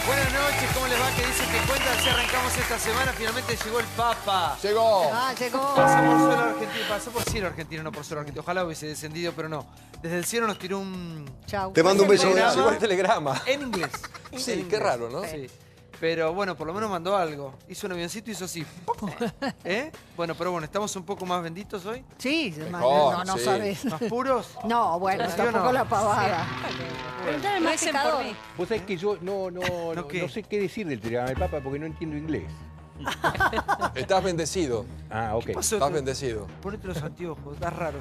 Buenas noches, ¿cómo les va? ¿Qué dicen que cuentan? Si arrancamos esta semana, finalmente llegó el Papa. Llegó. Llegó. Pasó por suelo argentino, pasó por cielo argentino, no por suelo argentino. Ojalá hubiese descendido, pero no. Desde el cielo nos tiró un... Chau. Te mando un beso. Telegrama. Llegó el telegrama. En inglés. Sí, En qué inglés. raro, ¿no? Sí. Pero bueno, por lo menos mandó algo. Hizo un avioncito y hizo así. ¿Eh? Bueno, pero bueno, ¿estamos un poco más benditos hoy? Sí, Mejor, no sí. sabes. ¿Más puros? No, bueno, ¿Sí o tampoco no? la pavada. Preguntale más pecador. Vos sabés que yo no ¿qué? sé qué decir del telegrama del Papa porque no entiendo inglés. Estás bendecido. Ah, ok. ¿Qué pasó? Estás bendecido. Ponete los anteojos, estás raro.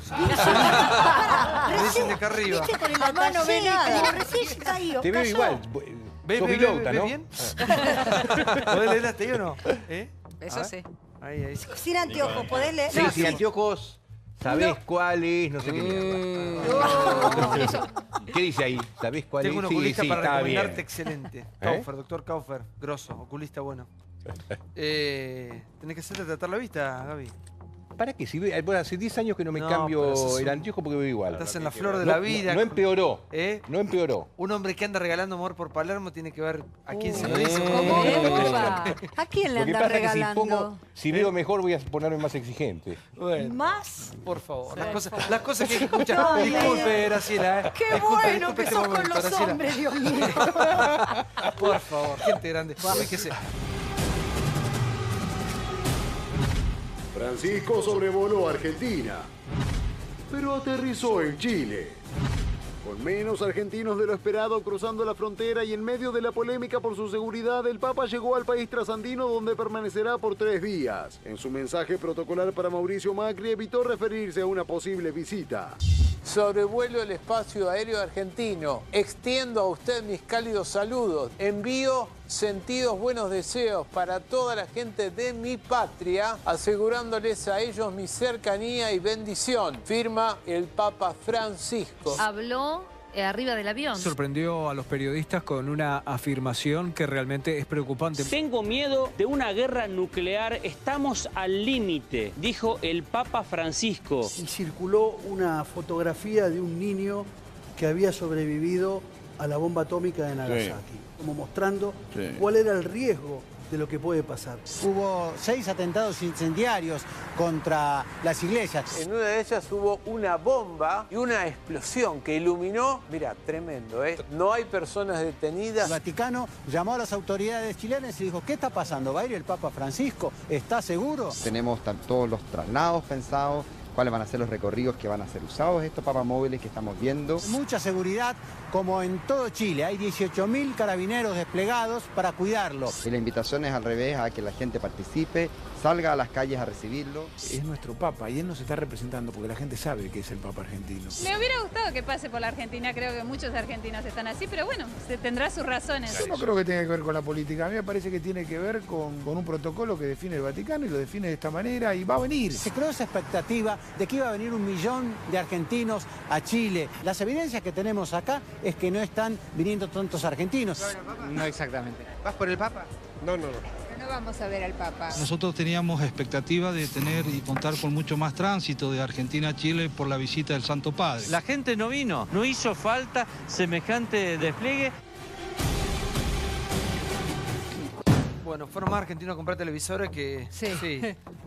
Me dicen de acá arriba. Viste, con el mamá no ve nada. Recién se cayó. Te veo cayó. igual. Sos pilota, ¿Ve ¿no? bien? ¿Podés leer hasta ahí o no? ¿Eh? Eso A sí. ver. Ahí. Sin anteojos, ¿podés leer? Sí, No, sin anteojos, sabés cuál es, no sé qué mierda. ¿Qué dice ahí? ¿Sabés cuál Tengo un es? oculista para está recomendarte bien. excelente. Kaufer, doctor Kaufer, grosso, oculista bueno. Tenés que hacerte tratar la vista, Gaby. ¿Para qué? Si bueno, hace 10 años que no me No, cambio pero sos el un- anteojo porque veo igual. Estás en la flor de la vida. No empeoró. ¿Eh? No empeoró. Un hombre que anda regalando amor por Palermo tiene que ver a quién se lo dice. ¿Cómo? Upa. ¿A quién le Lo que anda pasa es que regalando? si veo mejor voy a ponerme más exigente. Bueno, ¿Más? por favor, las cosas que hay que escuchar. Disculpe, Graciela. ¡Qué Disculpe, bueno disculpe que este sos con momento, los Graciela. hombres, Dios mío! Por favor, gente grande. Ubíquese. Francisco sobrevoló Argentina, pero aterrizó en Chile. Con menos argentinos de lo esperado cruzando la frontera y en medio de la polémica por su seguridad, el Papa llegó al país trasandino donde permanecerá por 3 días. En su mensaje protocolar para Mauricio Macri evitó referirse a una posible visita. Sobrevuelo el espacio aéreo argentino. Extiendo a usted mis cálidos saludos. Envío sentidos buenos deseos para toda la gente de mi patria, asegurándoles a ellos mi cercanía y bendición. Firma el Papa Francisco. Habló arriba del avión. Sorprendió a los periodistas con una afirmación que realmente es preocupante. Tengo miedo de una guerra nuclear, estamos al límite, dijo el Papa Francisco. Y circuló una fotografía de un niño que había sobrevivido a la bomba atómica de Nagasaki, como mostrando cuál era el riesgo de lo que puede pasar. Hubo 6 atentados incendiarios contra las iglesias. En una de ellas hubo una bomba y una explosión que iluminó, mira, tremendo, ¿eh? No hay personas detenidas. El Vaticano llamó a las autoridades chilenas y dijo, ¿qué está pasando? ¿Va a ir el Papa Francisco? ¿Está seguro? Tenemos todos los traslados pensados, cuáles van a ser los recorridos que van a ser usados estos papamóviles que estamos viendo. Mucha seguridad, como en todo Chile. Hay 18.000 carabineros desplegados para cuidarlo. Y la invitación es al revés, a que la gente participe, salga a las calles a recibirlo. Es nuestro Papa y él nos está representando porque la gente sabe que es el Papa argentino. Me hubiera gustado que pase por la Argentina, creo que muchos argentinos están así, pero bueno, se tendrá sus razones. Yo no creo que tenga que ver con la política, a mí me parece que tiene que ver con un protocolo que define el Vaticano y lo define de esta manera y va a venir. Se creó esa expectativa de que iba a venir 1 millón de argentinos a Chile. Las evidencias que tenemos acá es que no están viniendo tantos argentinos. No exactamente. ¿Vas por el Papa? No. No vamos a ver al Papa. Nosotros teníamos expectativa de tener y contar con mucho más tránsito de Argentina a Chile por la visita del Santo Padre. La gente no vino, no hizo falta semejante despliegue. Bueno, fueron más argentinos a comprar televisores que... Sí.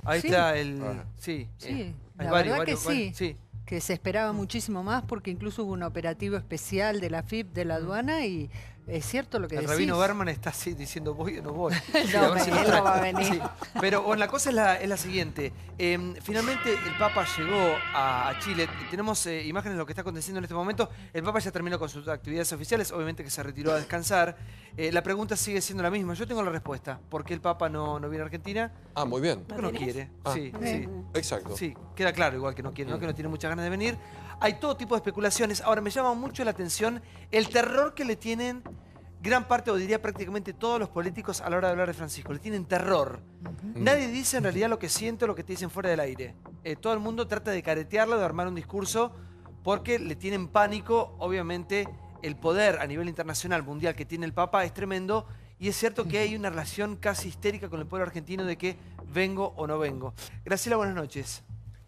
Ahí Sí. está el... Sí, hay la varios, verdad que varios, sí. Que se esperaba muchísimo más porque incluso hubo un operativo especial de la FIP de la aduana y es cierto lo que El decís. rabino Berman está así diciendo voy o no voy. No, A ver si él lo no trae. va a venir. Sí. Pero bueno, la cosa es la siguiente. Finalmente el Papa llegó a Chile. Tenemos imágenes de lo que está aconteciendo en este momento. El Papa ya terminó con sus actividades oficiales. Obviamente que se retiró a descansar. La pregunta sigue siendo la misma. Yo tengo la respuesta. ¿Por qué el Papa no viene a Argentina? Ah, muy bien. Porque no quiere. Ah. Sí. Exacto. Sí, queda claro igual que no quiere, ¿no? Que no tiene muchas ganas de venir. Hay todo tipo de especulaciones. Ahora, me llama mucho la atención el terror que le tienen gran parte, o diría prácticamente todos los políticos a la hora de hablar de Francisco. Le tienen terror. Nadie dice en realidad lo que siente o lo que te dicen fuera del aire. Todo el mundo trata de caretearlo, de armar un discurso, porque le tienen pánico. Obviamente, el poder a nivel internacional, mundial, que tiene el Papa es tremendo. Y es cierto que hay una relación casi histérica con el pueblo argentino de que vengo o no vengo. Graciela, buenas noches.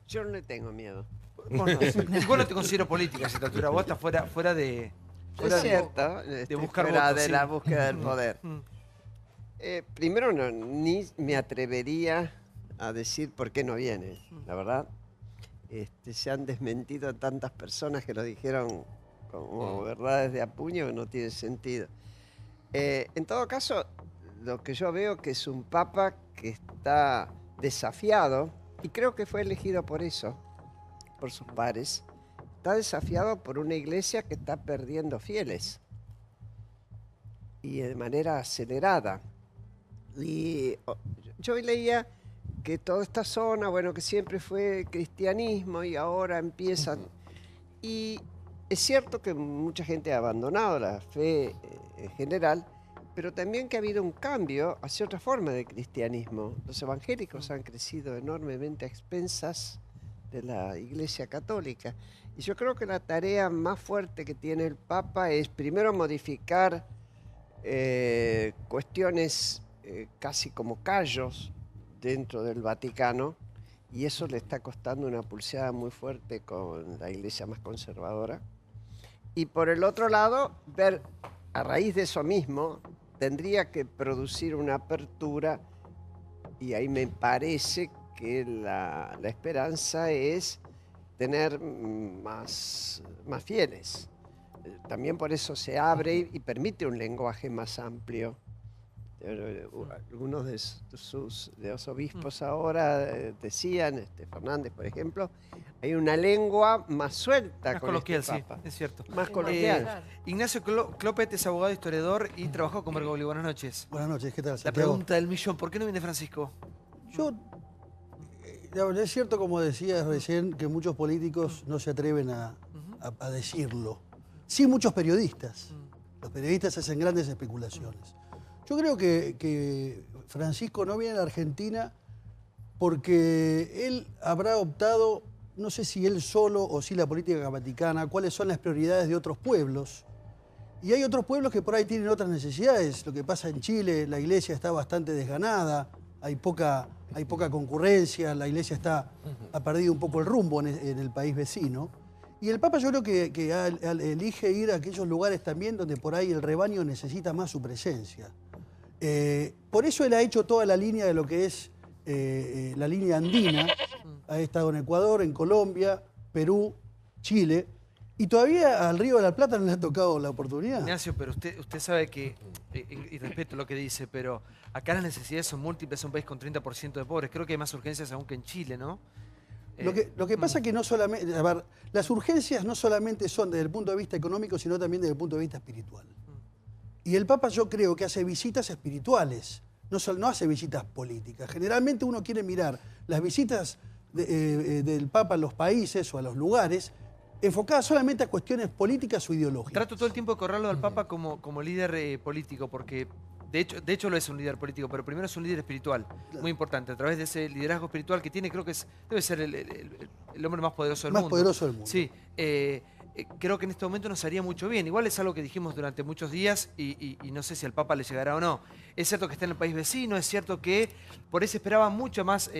Yo no le tengo miedo. Vos no te considero política a esta altura. Vos estás fuera de Es cierto, de buscar fuera votos, de sí. la búsqueda del poder. Primero, ni me atrevería a decir por qué no viene, la verdad. Se han desmentido tantas personas que lo dijeron como verdades de a puño que no tiene sentido. En todo caso, lo que yo veo que es un papa que está desafiado, y creo que fue elegido por eso, por sus pares, está desafiado por una iglesia que está perdiendo fieles y de manera acelerada. Y yo hoy leía que toda esta zona, bueno, que siempre fue cristianismo y ahora empiezan. Y es cierto que mucha gente ha abandonado la fe en general, pero también que ha habido un cambio hacia otra forma de cristianismo. Los evangélicos han crecido enormemente a expensas de la Iglesia Católica. Y yo creo que la tarea más fuerte que tiene el Papa es primero modificar cuestiones casi como callos dentro del Vaticano, y eso le está costando una pulseada muy fuerte con la Iglesia más conservadora. Y por el otro lado, ver a raíz de eso mismo, tendría que producir una apertura, y ahí me parece que la esperanza es tener más fieles. También por eso se abre y permite un lenguaje más amplio. Algunos de los obispos ahora decían, Fernández por ejemplo, hay una lengua más suelta. Más con coloquial, este Papa. sí, es cierto. Más coloquial. Ignacio Clopet es abogado, historiador y trabajó con Bergoglio. Buenas noches. Buenas noches, ¿qué tal? La Santiago? pregunta del millón, ¿por qué no viene Francisco? Es cierto, como decías recién, que muchos políticos no se atreven a decirlo. Sí, muchos periodistas. Los periodistas hacen grandes especulaciones. Yo creo que Francisco no viene a la Argentina porque él habrá optado, no sé si él solo o si la política vaticana, cuáles son las prioridades de otros pueblos. Y hay otros pueblos que por ahí tienen otras necesidades. Lo que pasa en Chile, la iglesia está bastante desganada, hay poca concurrencia, la iglesia ha perdido un poco el rumbo en el país vecino. Y el Papa yo creo que elige ir a aquellos lugares también donde por ahí el rebaño necesita más su presencia. Por eso él ha hecho toda la línea de lo que es la línea andina. Ha estado en Ecuador, en Colombia, Perú, Chile. Y todavía al Río de la Plata no le ha tocado la oportunidad. Ignacio, pero usted sabe que, y respeto lo que dice, pero acá las necesidades son múltiples, es un país con 30% de pobres. Creo que hay más urgencias aún que en Chile, ¿no? Lo que pasa es que no solamente, a ver, las urgencias no solamente son desde el punto de vista económico, sino también desde el punto de vista espiritual. Y el Papa yo creo que hace visitas espirituales, no hace visitas políticas. Generalmente uno quiere mirar las visitas del Papa a los países o a los lugares enfocadas solamente a cuestiones políticas o ideológicas. Trato todo el tiempo de correrlo al Papa como líder político, porque de hecho lo es un líder político, pero primero es un líder espiritual, muy importante. A través de ese liderazgo espiritual que tiene, creo que debe ser el hombre más poderoso del mundo. Más poderoso del mundo. Sí, creo que en este momento nos haría mucho bien. Igual es algo que dijimos durante muchos días y no sé si al Papa le llegará o no. Es cierto que está en el país vecino, es cierto que por eso esperaba mucho más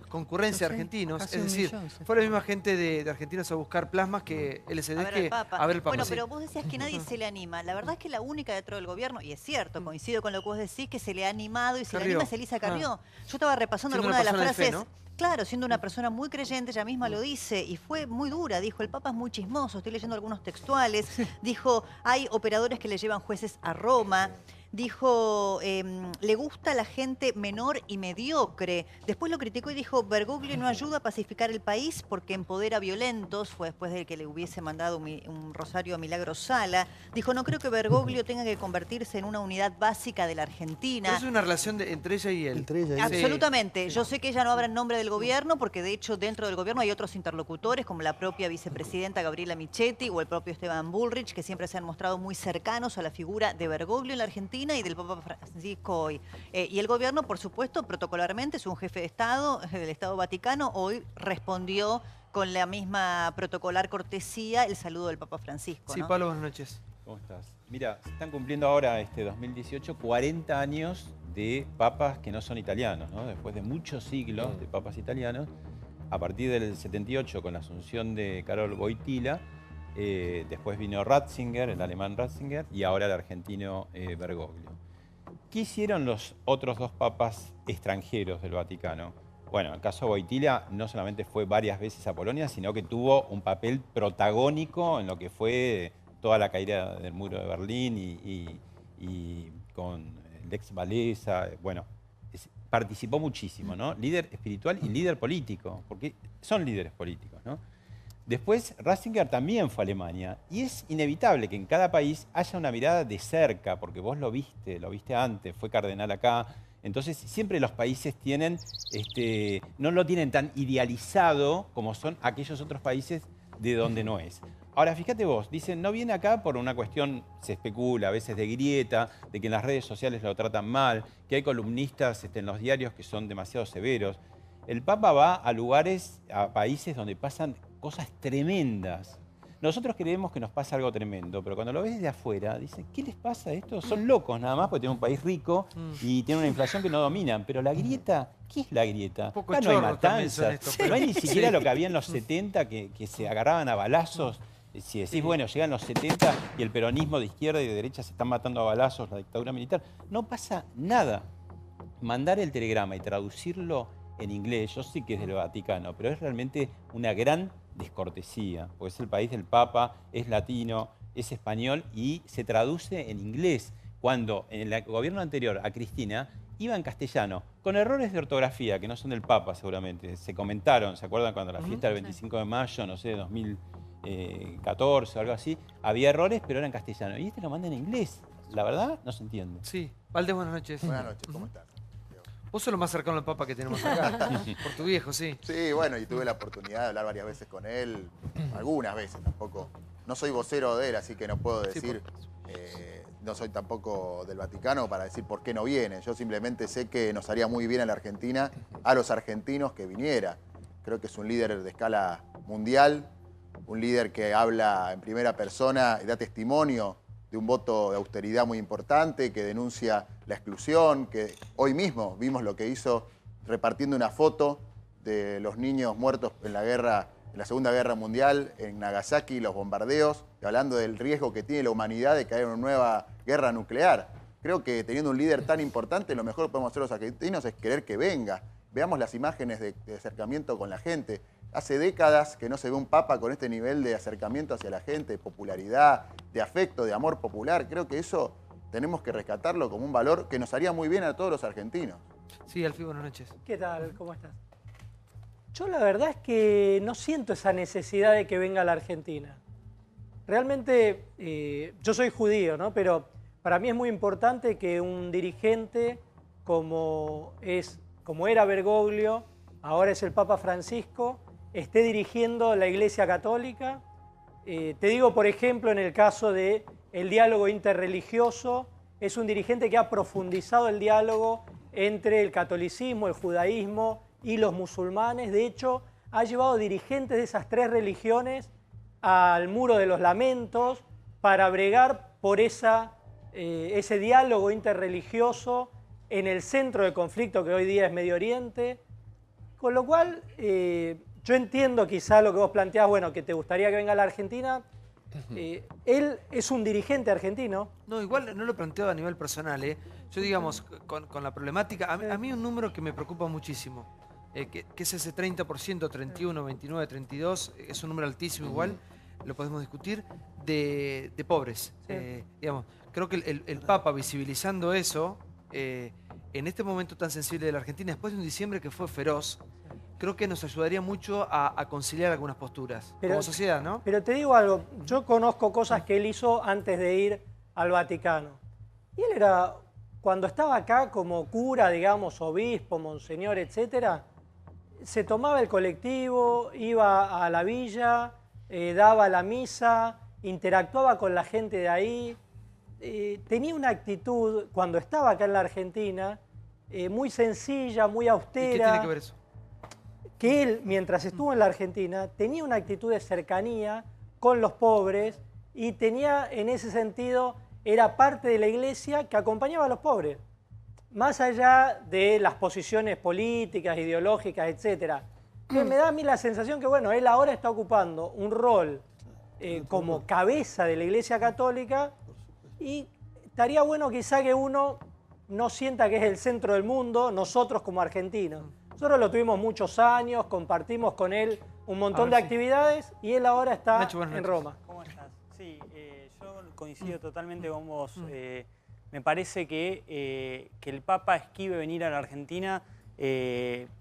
concurrencia de argentinos. Es decir, fue la misma gente de argentinos a buscar plasmas que LSD a ver que Papa. a ver el Papa. Bueno, sí. pero vos decías que nadie se le anima. La verdad es que la única dentro del gobierno, y es cierto, coincido con lo que vos decís, que se le ha animado y se le anima es Elisa Carrió. Yo estaba repasando Siendo algunas de las una persona de frases. fe, ¿no? Claro, siendo una persona muy creyente, ella misma lo dice, y fue muy dura. Dijo, el Papa es muy chismoso, estoy leyendo algunos textuales. Dijo, hay operadores que le llevan jueces a Roma. Dijo, le gusta la gente menor y mediocre. Después lo criticó y dijo, Bergoglio no ayuda a pacificar el país porque empodera violentos. Fue después de que le hubiese mandado un rosario a Milagro Sala. Dijo, no creo que Bergoglio tenga que convertirse en una unidad básica de la Argentina. Pero es una relación entre ella y él. Absolutamente. Yo sé que ella no habla en nombre del gobierno porque de hecho dentro del gobierno hay otros interlocutores como la propia vicepresidenta Gabriela Michetti o el propio Esteban Bullrich que siempre se han mostrado muy cercanos a la figura de Bergoglio en la Argentina y del Papa Francisco hoy. Y el gobierno, por supuesto, protocolarmente es un jefe de Estado del Estado Vaticano. Hoy respondió con la misma protocolar cortesía el saludo del Papa Francisco. Sí, ¿no? Pablo, buenas noches. ¿Cómo estás? Mira, se están cumpliendo ahora, 2018, 40 años de papas que no son italianos, ¿no? Después de muchos siglos de papas italianos, a partir del 78, con la asunción de Karol Wojtyła, después vino Ratzinger, el alemán Ratzinger, y ahora el argentino Bergoglio. ¿Qué hicieron los otros dos papas extranjeros del Vaticano? Bueno, el caso de Wojtyla no solamente fue varias veces a Polonia, sino que tuvo un papel protagónico en lo que fue toda la caída del muro de Berlín y con Lex Walesa. Bueno, participó muchísimo, ¿no? Líder espiritual y líder político, porque son líderes políticos, ¿no? Después, Ratzinger también fue a Alemania, y es inevitable que en cada país haya una mirada de cerca, porque vos lo viste antes, fue cardenal acá. Entonces, siempre los países tienen, no lo tienen tan idealizado como son aquellos otros países de donde no es. Ahora, fíjate vos, dicen, no viene acá por una cuestión, se especula a veces de grieta, de que en las redes sociales lo tratan mal, que hay columnistas en los diarios que son demasiado severos. El Papa va a lugares, a países donde pasan cosas tremendas. Nosotros creemos que nos pasa algo tremendo, pero cuando lo ves desde afuera, dicen, ¿qué les pasa a esto? Son locos nada más, porque tienen un país rico y tienen una inflación que no dominan. Pero la grieta, ¿qué es la grieta? Acá no hay matanzas, no hay ni siquiera lo que había en los 70, que se agarraban a balazos. Si decís, bueno, llegan los 70 y el peronismo de izquierda y de derecha se están matando a balazos, la dictadura militar, no pasa nada. Mandar el telegrama y traducirlo en inglés, yo sé que es del Vaticano, pero es realmente una gran descortesía, porque es el país del Papa, es latino, es español y se traduce en inglés, cuando en el gobierno anterior a Cristina iba en castellano, con errores de ortografía que no son del Papa seguramente, se comentaron, ¿se acuerdan cuando la fiesta del 25 de mayo, no sé, 2014 o algo así, había errores pero era en castellano, y lo manda en inglés, la verdad no se entiende. Sí, Valdés, buenas noches. Buenas noches, ¿cómo estás? Vos sos lo más cercano al Papa que tenemos acá, por tu viejo, sí. Sí, bueno, y tuve la oportunidad de hablar varias veces con él, algunas veces tampoco. No soy vocero de él, así que no puedo decir, no soy tampoco del Vaticano para decir por qué no viene. Yo simplemente sé que nos haría muy bien a la Argentina, a los argentinos que viniera. Creo que es un líder de escala mundial, un líder que habla en primera persona y da testimonio de un voto de austeridad muy importante, que denuncia la exclusión, que hoy mismo vimos lo que hizo repartiendo una foto de los niños muertos en la Segunda Guerra Mundial, en Nagasaki, los bombardeos, y hablando del riesgo que tiene la humanidad de caer en una nueva guerra nuclear. Creo que teniendo un líder tan importante, lo mejor que podemos hacer los argentinos es querer que venga. Veamos las imágenes de acercamiento con la gente. Hace décadas que no se ve un papa con este nivel de acercamiento hacia la gente, de popularidad, de afecto, de amor popular. Creo que eso tenemos que rescatarlo como un valor que nos haría muy bien a todos los argentinos. Sí, Alfí, buenas noches. ¿Qué tal? ¿Cómo estás? Yo la verdad es que no siento esa necesidad de que venga a la Argentina. Realmente, yo soy judío, ¿no? Pero para mí es muy importante que un dirigente como era Bergoglio, ahora es el Papa Francisco, esté dirigiendo la Iglesia Católica. Te digo, por ejemplo, en el caso del diálogo interreligioso, es un dirigente que ha profundizado el diálogo entre el catolicismo, el judaísmo y los musulmanes. De hecho, ha llevado dirigentes de esas tres religiones al Muro de los Lamentos para bregar por ese diálogo interreligioso en el centro del conflicto que hoy día es Medio Oriente. Con lo cual, yo entiendo quizá lo que vos planteás, bueno, que te gustaría que venga a la Argentina. Él es un dirigente argentino. No, igual no lo planteo a nivel personal, ¿eh? Yo, digamos, con la problemática, a mí un número que me preocupa muchísimo, que es ese 30%, 31, 29, 32, es un número altísimo igual, lo podemos discutir, de pobres. Digamos, creo que el Papa visibilizando eso, en este momento tan sensible de la Argentina, después de un diciembre que fue feroz, creo que nos ayudaría mucho a conciliar algunas posturas como sociedad, ¿no? Pero te digo algo, yo conozco cosas que él hizo antes de ir al Vaticano. Y él era, cuando estaba acá como cura, digamos, obispo, monseñor, etcétera, se tomaba el colectivo, iba a la villa, daba la misa, interactuaba con la gente de ahí. Tenía una actitud, cuando estaba acá en la Argentina, muy sencilla, muy austera. ¿Y qué tiene que ver eso? Que él, mientras estuvo en la Argentina, tenía una actitud de cercanía con los pobres y tenía, en ese sentido, era parte de la iglesia que acompañaba a los pobres. Más allá de las posiciones políticas, ideológicas, etc. Me da a mí la sensación que, bueno, él ahora está ocupando un rol como cabeza de la Iglesia Católica, y estaría bueno quizá que uno no sienta que es el centro del mundo, nosotros como argentinos. Nosotros lo tuvimos muchos años, compartimos con él un montón de actividades y él ahora está en Roma. ¿Cómo estás? Sí, yo coincido totalmente con vos. Me parece que el Papa esquive venir a la Argentina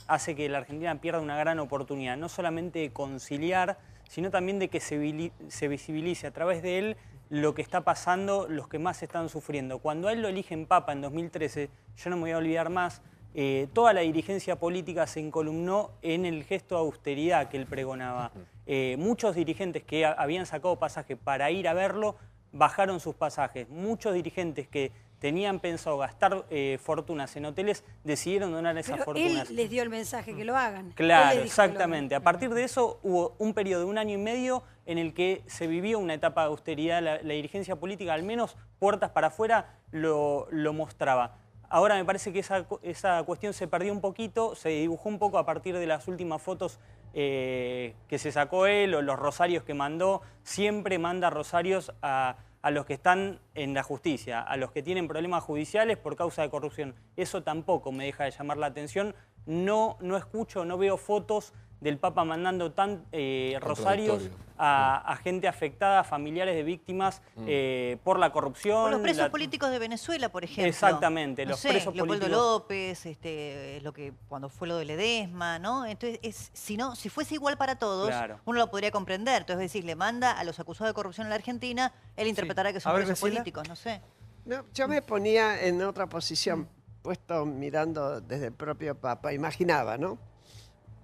hace que la Argentina pierda una gran oportunidad, no solamente de conciliar, sino también de que se visibilice a través de él lo que está pasando, los que más están sufriendo. Cuando a él lo eligen Papa en 2013, yo no me voy a olvidar más, toda la dirigencia política se encolumnó en el gesto de austeridad que él pregonaba. Muchos dirigentes que habían sacado pasaje para ir a verlo, bajaron sus pasajes. Muchos dirigentes que tenían pensado gastar fortunas en hoteles, decidieron donar esas fortunas. Él les dio el mensaje que lo hagan. Claro, exactamente. A partir de eso hubo un periodo de 1 año y medio en el que se vivió una etapa de austeridad. La dirigencia política, al menos puertas para afuera, lo mostraba. Ahora me parece que esa cuestión se perdió un poquito, se dibujó un poco a partir de las últimas fotos que se sacó él o los rosarios que mandó. Siempre manda rosarios a los que están en la justicia, a los que tienen problemas judiciales por causa de corrupción. Eso tampoco me deja de llamar la atención. No escucho, no veo fotos del Papa mandando rosarios a gente afectada, a familiares de víctimas por la corrupción. Por los presos políticos de Venezuela, por ejemplo. Exactamente, no los sé, presos Leopoldo políticos. López, cuando fue lo de Ledesma, ¿no? Entonces, si fuese igual para todos, Claro. uno lo podría comprender. Entonces, es decir, le manda a los acusados de corrupción en la Argentina, él interpretará que son presos políticos, no sé. No, yo me ponía en otra posición, puesto mirando desde el propio Papa, imaginaba, ¿no?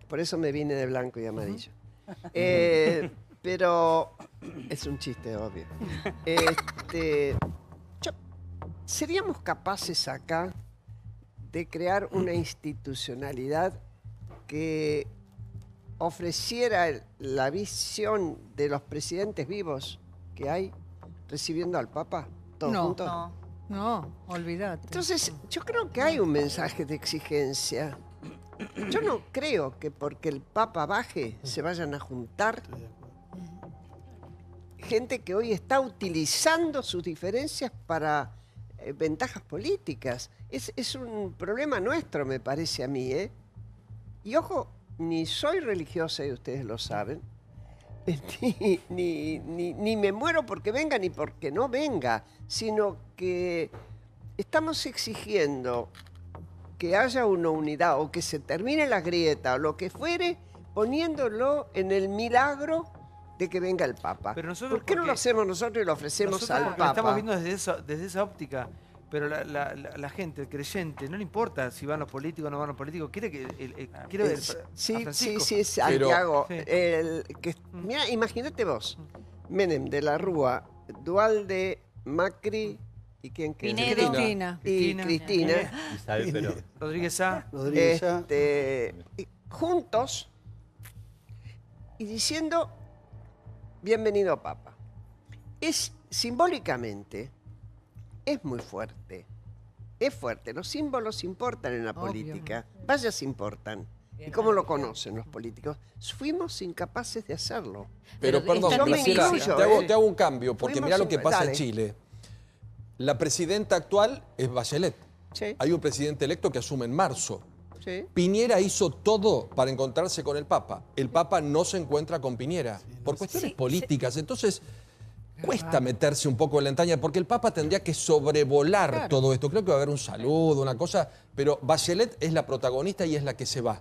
Por eso me vine de blanco y amarillo. Pero es un chiste, obvio. ¿Seríamos capaces acá de crear una institucionalidad que ofreciera la visión de los presidentes vivos que hay recibiendo al Papa? ¿Todos juntos? No, olvídate. Entonces, yo creo que hay un mensaje de exigencia. Yo no creo que porque el Papa baje se vayan a juntar gente que hoy está utilizando sus diferencias para ventajas políticas. Es un problema nuestro, me parece a mí, ¿eh? Y ojo, ni soy religiosa, y ustedes lo saben, ni me muero porque venga ni porque no venga, sino que estamos exigiendo que haya una unidad o que se termine la grieta o lo que fuere, poniéndolo en el milagro de que venga el Papa. Pero nosotros, ¿por qué no lo hacemos nosotros y lo ofrecemos al porque Papa? lo estamos viendo desde esa óptica. Pero la gente, el creyente, no le importa si van los políticos o no van los políticos, quiere ver Sí, Santiago. Mira, imagínate vos, Menem, de la Rúa, Duhalde, Macri y quién queda. Cristina. Y Cristina. Isabel Perón. Rodríguez Sá. Juntos y diciendo bienvenido Papa. Es simbólicamente, es muy fuerte. Es fuerte. Los símbolos importan en la política. Vaya si importan. ¿Y cómo lo conocen los políticos? Fuimos incapaces de hacerlo. Pero perdón, Graciela, te hago un cambio, porque mirá lo que pasa en Chile. La presidenta actual es Bachelet. Sí. Hay un presidente electo que asume en marzo. Sí. Piñera hizo todo para encontrarse con el Papa. El Papa no se encuentra con Piñera por cuestiones políticas. Entonces, cuesta meterse un poco en la entraña, porque el Papa tendría que sobrevolar todo esto. Creo que va a haber un saludo, una cosa, pero Bachelet es la protagonista y es la que se va.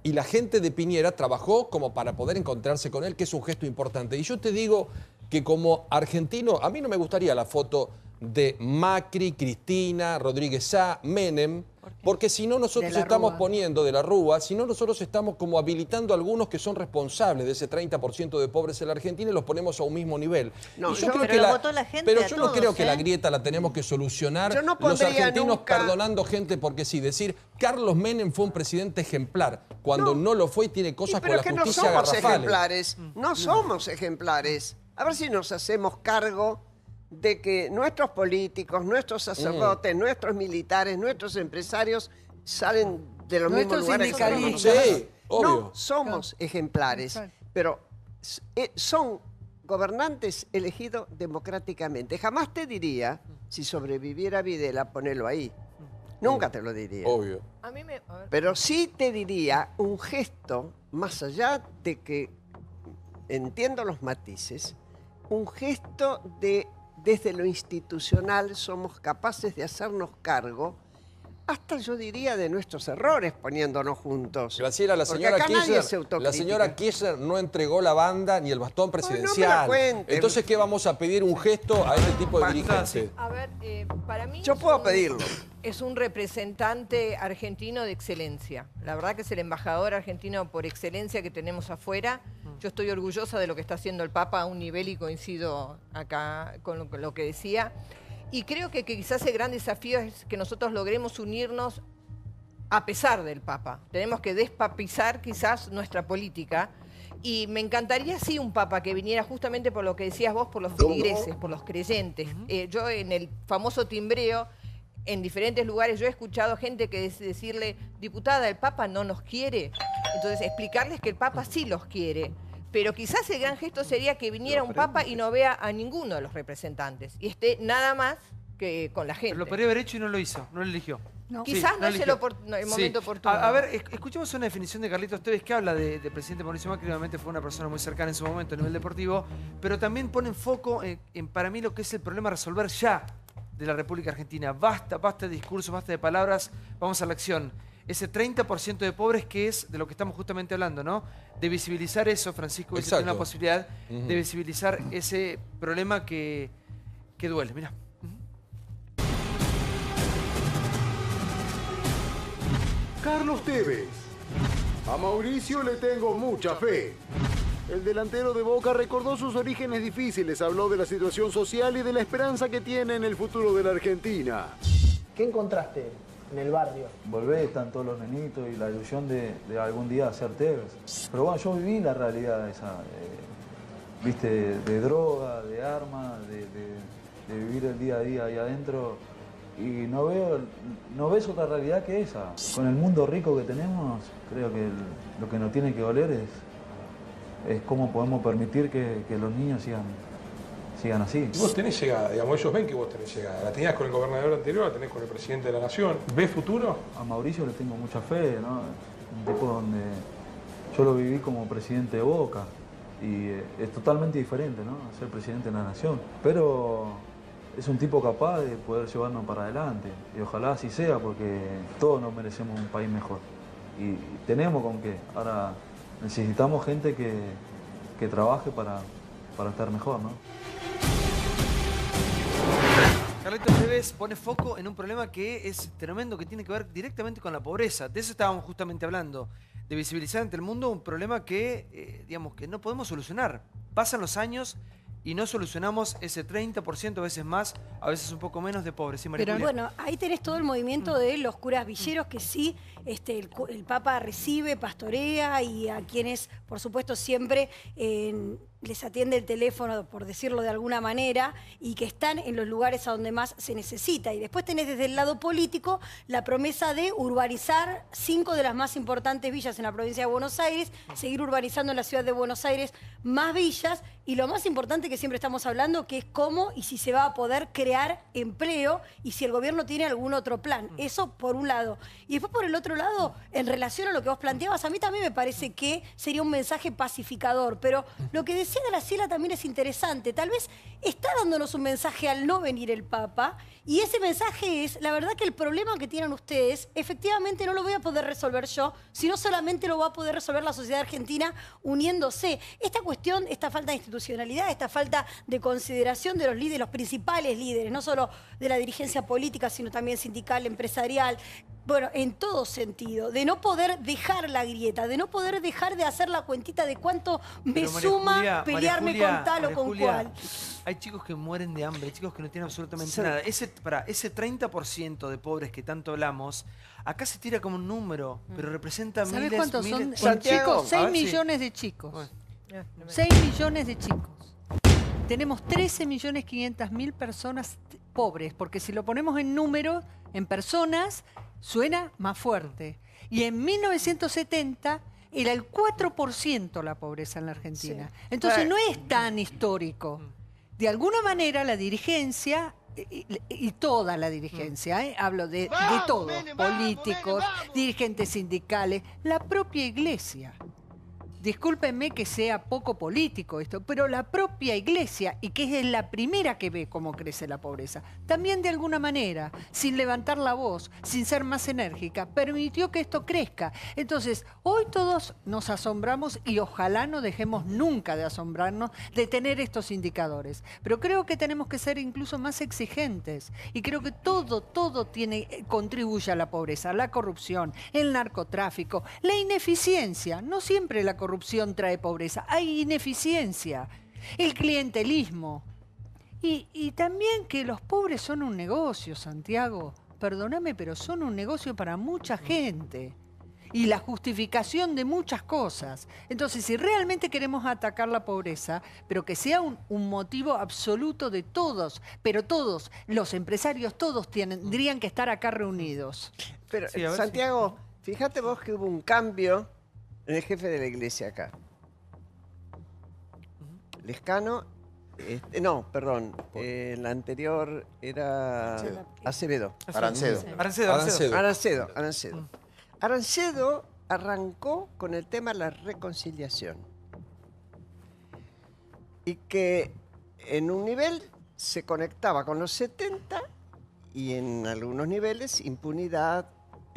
Y la gente de Piñera trabajó como para poder encontrarse con él, que es un gesto importante. Y yo te digo que como argentino, a mí no me gustaría la foto de Macri, Cristina, Rodríguez Sá, Menem, porque si no nosotros estamos poniendo de la Rúa, si no nosotros estamos como habilitando a algunos que son responsables de ese 30% de pobres en la Argentina y los ponemos a un mismo nivel. No, y yo creo pero que lo votó la gente pero a yo todos, no creo que ¿eh? la grieta la tenemos que solucionar Yo no los pondría argentinos nunca- perdonando gente porque sí. Decir, Carlos Menem fue un presidente ejemplar, cuando no lo fue y tiene cosas con Pero la es que no justicia somos garrafales. ejemplares. No somos ejemplares. A ver si nos hacemos cargo de que nuestros políticos, nuestros sacerdotes, nuestros militares, nuestros empresarios salen de los mismos Nuestros lugares. que sindicalistas. nosotros. Sí, obvio. No somos ejemplares, pero son gobernantes elegidos democráticamente. Jamás te diría, si sobreviviera Videla, ponelo ahí. Nunca te lo diría. Obvio. A mí me... a ver. Pero sí te diría un gesto, más allá de que entiendo los matices, un gesto de, desde lo institucional, somos capaces de hacernos cargo, hasta yo diría de nuestros errores poniéndonos juntos. Graciela, la señora Kirchner no entregó la banda ni el bastón presidencial. No me la cuenten. Entonces, ¿qué vamos a pedir un gesto a este tipo de dirigentes? A ver, para mí... Yo puedo pedirlo. Es un representante argentino de excelencia. La verdad que es el embajador argentino por excelencia que tenemos afuera. Yo estoy orgullosa de lo que está haciendo el Papa a un nivel y coincido acá con lo que decía. Y creo que quizás el gran desafío es que nosotros logremos unirnos a pesar del Papa. Tenemos que despapizar quizás nuestra política. Y me encantaría, sí, un Papa que viniera justamente por lo que decías vos, por los feligreses, por los creyentes. Yo en el famoso timbreo, en diferentes lugares, yo he escuchado gente que decirle, diputada, el Papa no nos quiere. Entonces, explicarles que el Papa sí los quiere. Pero quizás el gran gesto sería que viniera un Papa y no vea a ninguno de los representantes y esté nada más que con la gente. Pero lo podría haber hecho y no lo hizo, no lo eligió. No. Quizás no es el momento oportuno. A ver, escuchemos una definición de Carlitos Tevez que habla del presidente Mauricio Macri, obviamente fue una persona muy cercana en su momento a nivel deportivo, pero también pone en foco en para mí lo que es el problema a resolver ya de la República Argentina. Basta de discursos, basta de palabras, vamos a la acción. Ese 30% de pobres que es de lo que estamos justamente hablando, ¿no? De visibilizar eso, Francisco, es una posibilidad de visibilizar ese problema que duele. Mirá. Carlos Tevez. A Mauricio le tengo mucha fe. El delantero de Boca recordó sus orígenes difíciles, habló de la situación social y de la esperanza que tiene en el futuro de la Argentina. ¿Qué encontraste en el barrio? Volver, están todos los nenitos y la ilusión de algún día ser Tevez. Pero bueno, yo viví la realidad esa, viste, de droga, de armas, de vivir el día a día ahí adentro. Y no ves otra realidad que esa. Con el mundo rico que tenemos, creo que lo que nos tiene que doler es cómo podemos permitir que los niños sigan así. Vos tenés llegada, digamos, ellos ven que vos tenés llegada. La tenías con el gobernador anterior, la tenés con el presidente de la Nación. ¿Ves futuro? A Mauricio le tengo mucha fe, ¿no? Un tipo donde yo lo viví como presidente de Boca y es totalmente diferente, ¿no? Ser presidente de la Nación. Pero es un tipo capaz de poder llevarnos para adelante y ojalá así sea porque todos nos merecemos un país mejor. Y tenemos con qué. Ahora necesitamos gente que trabaje para estar mejor, ¿no? Carlitos Tevez pone foco en un problema que es tremendo, que tiene que ver directamente con la pobreza. De eso estábamos justamente hablando, de visibilizar ante el mundo un problema que, digamos, que no podemos solucionar. Pasan los años y no solucionamos ese 30%, a veces más, a veces un poco menos de pobres. ¿Sí, María Pero Julia? bueno, ahí tenés todo el movimiento de los curas villeros que sí, el Papa recibe, pastorea y a quienes, por supuesto, siempre les atiende el teléfono, por decirlo de alguna manera, y que están en los lugares a donde más se necesita. Y después tenés desde el lado político la promesa de urbanizar 5 de las más importantes villas en la provincia de Buenos Aires, seguir urbanizando en la ciudad de Buenos Aires más villas, y lo más importante que siempre estamos hablando, que es cómo y si se va a poder crear empleo y si el gobierno tiene algún otro plan. Eso por un lado. Y después por el otro lado, en relación a lo que vos planteabas, a mí también me parece que sería un mensaje pacificador, pero lo que decía Graciela también es interesante. Tal vez está dándonos un mensaje al no venir el Papa, y ese mensaje es, la verdad que el problema que tienen ustedes, efectivamente no lo voy a poder resolver yo, sino solamente lo va a poder resolver la sociedad argentina uniéndose. Esta cuestión, esta falta de institucionalidad, esta falta de consideración de los líderes, los principales líderes, no solo de la dirigencia política, sino también sindical, empresarial, bueno, en todo sentido, de no poder dejar la grieta, de no poder dejar de hacer la cuentita de cuánto me suma pelearme con tal o con cual. Hay chicos que mueren de hambre, chicos que no tienen absolutamente nada. Ese 30% de pobres que tanto hablamos, acá se tira como un número, pero representa miles, ¿sabes cuántos miles? son chicos? 6 millones de chicos. Bueno. 6 millones de chicos. Tenemos 13.500.000 personas pobres, porque si lo ponemos en números, en personas, suena más fuerte. Y en 1970 era el 4% la pobreza en la Argentina. Entonces no es tan histórico. De alguna manera la dirigencia, y toda la dirigencia, hablo de todos, políticos, dirigentes sindicales, la propia iglesia. Discúlpenme que sea poco político esto, pero la propia iglesia, y que es la primera que ve cómo crece la pobreza, también de alguna manera, sin levantar la voz, sin ser más enérgica, permitió que esto crezca. Entonces, hoy todos nos asombramos y ojalá no dejemos nunca de asombrarnos de tener estos indicadores. Pero creo que tenemos que ser incluso más exigentes y creo que todo contribuye a la pobreza, la corrupción, el narcotráfico, la ineficiencia. No siempre la corrupción trae pobreza, hay ineficiencia, el clientelismo y también que los pobres son un negocio, Santiago, perdóname, pero son un negocio para mucha gente y la justificación de muchas cosas. Entonces, si realmente queremos atacar la pobreza, pero que sea un motivo absoluto de todos, pero todos, los empresarios, todos tendrían que estar acá reunidos. Pero, Santiago, fíjate vos que hubo un cambio en el jefe de la iglesia acá. Lescano, no, perdón, el anterior era Acevedo. Arancedo. Arancedo arrancó con el tema de la reconciliación. Y que en un nivel se conectaba con los 70 y en algunos niveles impunidad,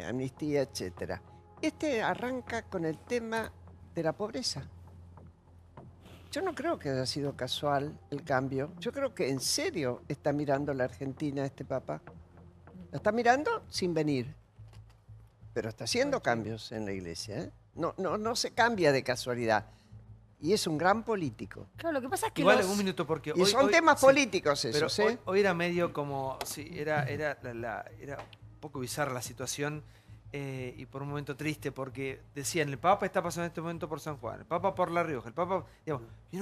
amnistía, etcétera. Este arranca con el tema de la pobreza. Yo no creo que haya sido casual el cambio. Yo creo que en serio está mirando la Argentina este Papa. La está mirando sin venir. Pero está haciendo cambios en la iglesia, ¿eh? No se cambia de casualidad. Y es un gran político. Claro, lo que pasa es que igual, un minuto, porque y son temas políticos esos, pero hoy era medio como... Sí, era un poco bizarra la situación. Y por un momento triste, porque decían, el Papa está pasando en este momento por San Juan, el Papa por La Rioja, el Papa... Digamos, y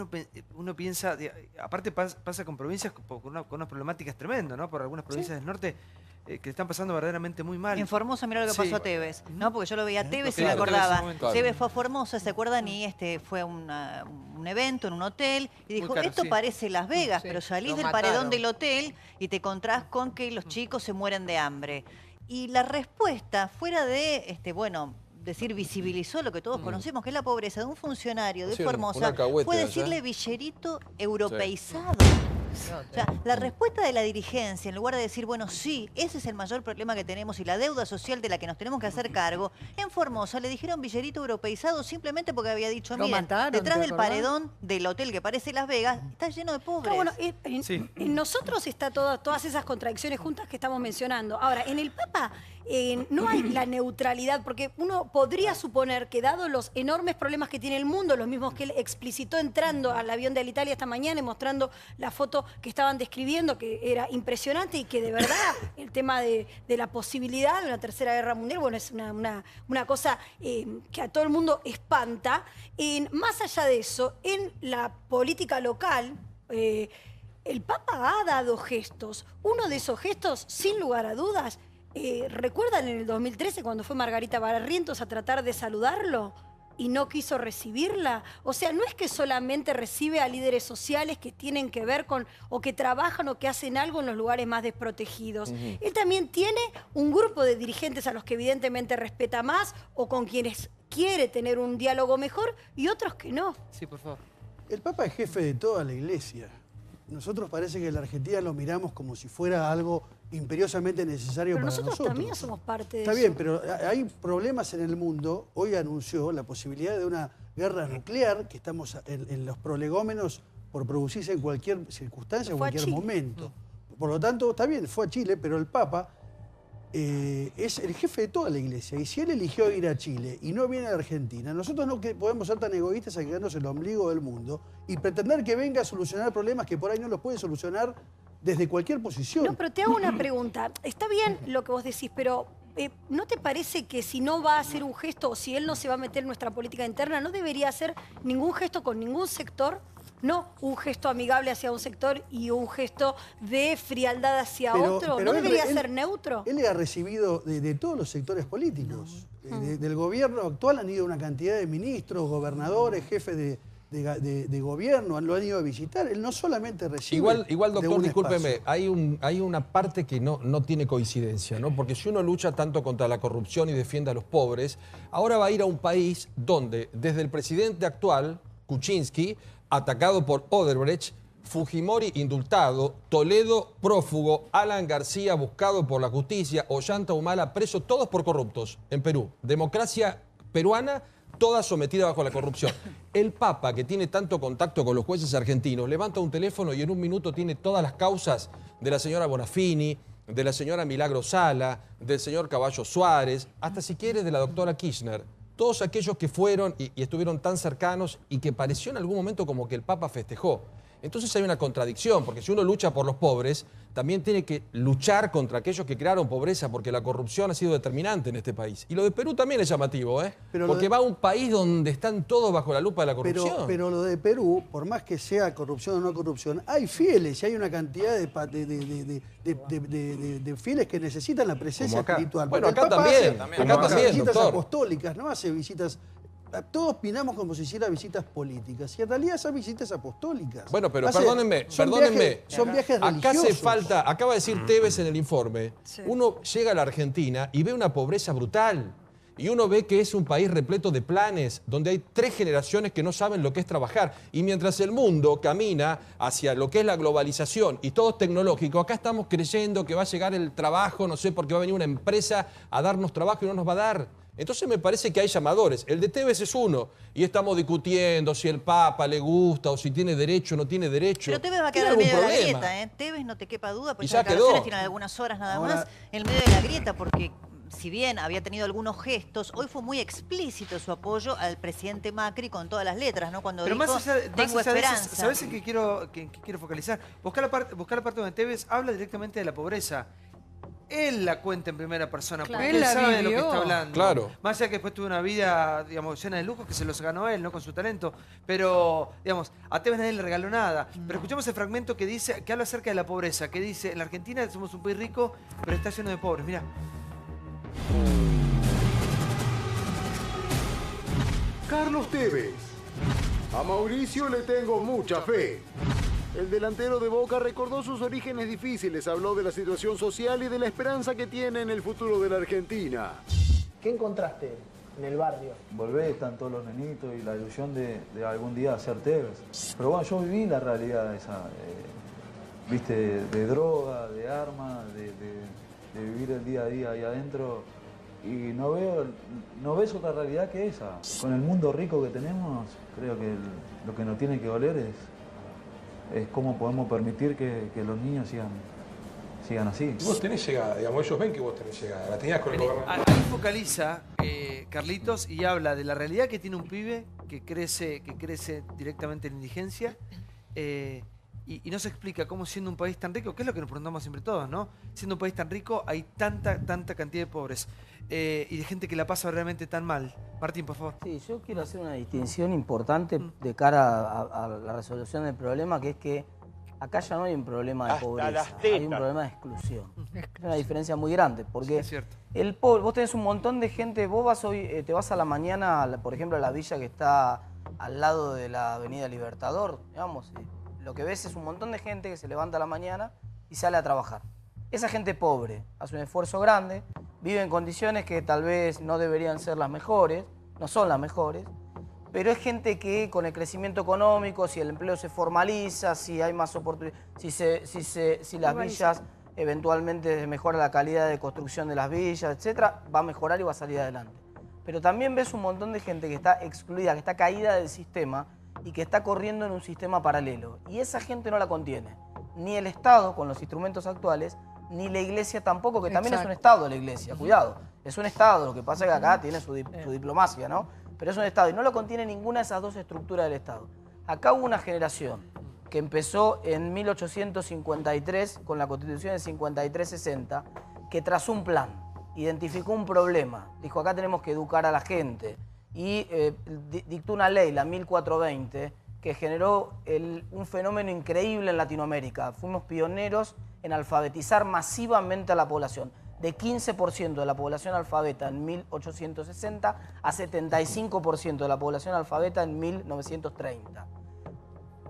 uno piensa, aparte pasa con provincias con unas problemáticas tremendas, ¿no? Por algunas provincias del norte que están pasando verdaderamente muy mal. En Formosa, mirá lo que pasó a Tevez, ¿no? Porque yo lo veía a Tevez y me acordaba. Tevez fue a Formosa, ¿se acuerdan? Y fue un evento en un hotel y dijo, esto parece Las Vegas, pero salís del paredón del hotel y te encontrás con que los chicos se mueren de hambre. Y la respuesta, fuera de, decir, visibilizó lo que todos conocemos, que es la pobreza de un funcionario de Formosa, fue decirle villerito europeizado. O sea, la respuesta de la dirigencia, en lugar de decir, bueno, sí, ese es el mayor problema que tenemos y la deuda social de la que nos tenemos que hacer cargo, en Formosa le dijeron villerito europeizado simplemente porque había dicho, miren, detrás del paredón del hotel que parece Las Vegas, está lleno de pobres. Bueno, en nosotros está todas esas contradicciones juntas que estamos mencionando. Ahora, en el Papa no hay la neutralidad, porque uno podría suponer que dado los enormes problemas que tiene el mundo, los mismos que él explicitó entrando al avión de Alitalia esta mañana y mostrando la foto que estaban describiendo, que era impresionante y que de verdad el tema de la posibilidad de una tercera guerra mundial, bueno, es una cosa que a todo el mundo espanta. Más allá de eso, en la política local, el Papa ha dado gestos. Uno de esos gestos, sin lugar a dudas, ¿recuerdan en el 2013 cuando fue Margarita Barrientos a tratar de saludarlo y no quiso recibirla? O sea, no es que solamente recibe a líderes sociales que tienen que ver con, o que trabajan o que hacen algo en los lugares más desprotegidos. Él también tiene un grupo de dirigentes a los que evidentemente respeta más o con quienes quiere tener un diálogo mejor y otros que no. Sí, por favor. El Papa es jefe de toda la iglesia. Nosotros parece que en la Argentina lo miramos como si fuera algo imperiosamente necesario para nosotros. Pero nosotros también somos parte de eso. Está bien, pero hay problemas en el mundo. Hoy anunció la posibilidad de una guerra nuclear, que estamos en los prolegómenos por producirse en cualquier circunstancia, en cualquier momento. Por lo tanto, está bien, fue a Chile, pero el Papa es el jefe de toda la iglesia. Y si él eligió ir a Chile y no viene a la Argentina, nosotros no podemos ser tan egoístas a quedarnos en el ombligo del mundo y pretender que venga a solucionar problemas que por ahí no los puede solucionar desde cualquier posición. No, pero te hago una pregunta. Está bien lo que vos decís, pero ¿no te parece que si no va a hacer un gesto o si él no se va a meter en nuestra política interna, no debería hacer ningún gesto con ningún sector? no un gesto amigable hacia un sector y un gesto de frialdad hacia otro. ¿No debería ser neutro? Él ha recibido de todos los sectores políticos. Del gobierno actual han ido una cantidad de ministros, gobernadores, jefes de gobierno, lo han ido a visitar. Él no solamente recibe. Igual de doctor, un discúlpeme, espacio. hay una parte que no tiene coincidencia, ¿no? Porque si uno lucha tanto contra la corrupción y defiende a los pobres, ahora va a ir a un país donde desde el presidente actual, Kuczynski, atacado por Odebrecht, Fujimori indultado, Toledo prófugo, Alan García buscado por la justicia, Ollanta Humala preso, todos por corruptos en Perú. Democracia peruana, toda sometida bajo la corrupción. El Papa, que tiene tanto contacto con los jueces argentinos, levanta un teléfono y en un minuto tiene todas las causas de la señora Bonafini, de la señora Milagro Sala, del señor Caballo Suárez, hasta si quieres de la doctora Kirchner. Todos aquellos que fueron y estuvieron tan cercanos y que pareció en algún momento como que el Papa festejó. Entonces hay una contradicción, porque si uno lucha por los pobres, también tiene que luchar contra aquellos que crearon pobreza, porque la corrupción ha sido determinante en este país. Y lo de Perú también es llamativo, ¿eh? Porque va a un país donde están todos bajo la lupa de la corrupción. Pero lo de Perú, por más que sea corrupción o no corrupción, hay fieles y hay una cantidad de fieles que necesitan la presencia espiritual. Bueno, Porque acá también. hace visitas apostólicas, no hace visitas. Todos opinamos como si hiciera visitas políticas y en realidad son visitas apostólicas. Bueno, pero perdónenme. Son viajes religiosos. Acá hace falta, acaba de decir Tevez en el informe, uno llega a la Argentina y ve una pobreza brutal. Y uno ve que es un país repleto de planes, donde hay 3 generaciones que no saben lo que es trabajar. Y mientras el mundo camina hacia lo que es la globalización y todo es tecnológico, acá estamos creyendo que va a llegar el trabajo, no sé, porque va a venir una empresa a darnos trabajo y no nos va a dar. Entonces me parece que hay llamadores. El de Tevez es uno. Y estamos discutiendo si el Papa le gusta o si tiene derecho o no tiene derecho. Pero Tevez va a quedar en medio de la grieta, ¿eh? Tevez, no te quepa duda, porque ya las declaraciones quedó. tienen algunas horas nada más en medio de la grieta, porque si bien había tenido algunos gestos, hoy fue muy explícito su apoyo al presidente Macri con todas las letras, ¿no? Cuando Pero dijo, más allá tengo de eso, esperanza. ¿sabes en qué quiero focalizar? Buscar la parte donde Tevez habla directamente de la pobreza. Él la cuenta en primera persona, Claro. porque Él él la sabe de lo que vivió. está hablando. Claro. Más allá que después tuvo una vida, digamos, llena de lujos que se los ganó él, no con su talento. Pero, digamos, a Tevez nadie le regaló nada. Pero escuchamos el fragmento que dice, que habla acerca de la pobreza, que dice, en la Argentina somos un país rico, pero está lleno de pobres. Mirá. Carlos Tevez. A Mauricio le tengo mucha fe. El delantero de Boca recordó sus orígenes difíciles, habló de la situación social y de la esperanza que tiene en el futuro de la Argentina. ¿Qué encontraste en el barrio? Volver, están todos los nenitos y la ilusión de algún día ser Tevez. Pero bueno, yo viví la realidad esa, viste, de droga, de armas, de vivir el día a día ahí adentro. Y no ves otra realidad que esa. Con el mundo rico que tenemos, creo que lo que nos tiene que doler es cómo podemos permitir que los niños sigan así. Vos tenés llegada, digamos, ellos ven que vos tenés llegada, la tenías con el gobernador. Ahí focaliza Carlitos y habla de la realidad que tiene un pibe que crece directamente en la indigencia y no se explica cómo siendo un país tan rico, que es lo que nos preguntamos siempre todos, ¿no? Siendo un país tan rico hay tanta cantidad de pobres y de gente que la pasa realmente tan mal. Martín, por favor. Sí, yo quiero hacer una distinción importante de cara a la resolución del problema, que es que acá ya no hay un problema de pobreza, hay un problema de exclusión. Es una diferencia muy grande, porque el pobre, vos tenés un montón de gente, vos vas hoy, te vas a la mañana, por ejemplo, a la villa que está al lado de la Avenida Libertador, digamos, lo que ves es un montón de gente que se levanta a la mañana y sale a trabajar. Esa gente pobre hace un esfuerzo grande, vive en condiciones que tal vez no deberían ser las mejores, no son las mejores, pero es gente que con el crecimiento económico, si el empleo se formaliza, si hay más oportunidades, si las villas eventualmente mejora la calidad de construcción de las villas, etcétera, va a mejorar y va a salir adelante. Pero también ves un montón de gente que está excluida, que está caída del sistema y que está corriendo en un sistema paralelo. Y esa gente no la contiene ni el Estado con los instrumentos actuales, ni la Iglesia tampoco, que también es un Estado la Iglesia, cuidado. Es un Estado, lo que pasa es que acá tiene su diplomacia, ¿no? Pero es un Estado y no lo contiene ninguna de esas dos estructuras del Estado. Acá hubo una generación que empezó en 1853 con la Constitución de 53-60, que trazó un plan, identificó un problema, dijo acá tenemos que educar a la gente y dictó una ley, la 1420, que generó un fenómeno increíble en Latinoamérica. Fuimos pioneros en alfabetizar masivamente a la población. De 15% de la población alfabeta en 1860 a 75% de la población alfabeta en 1930.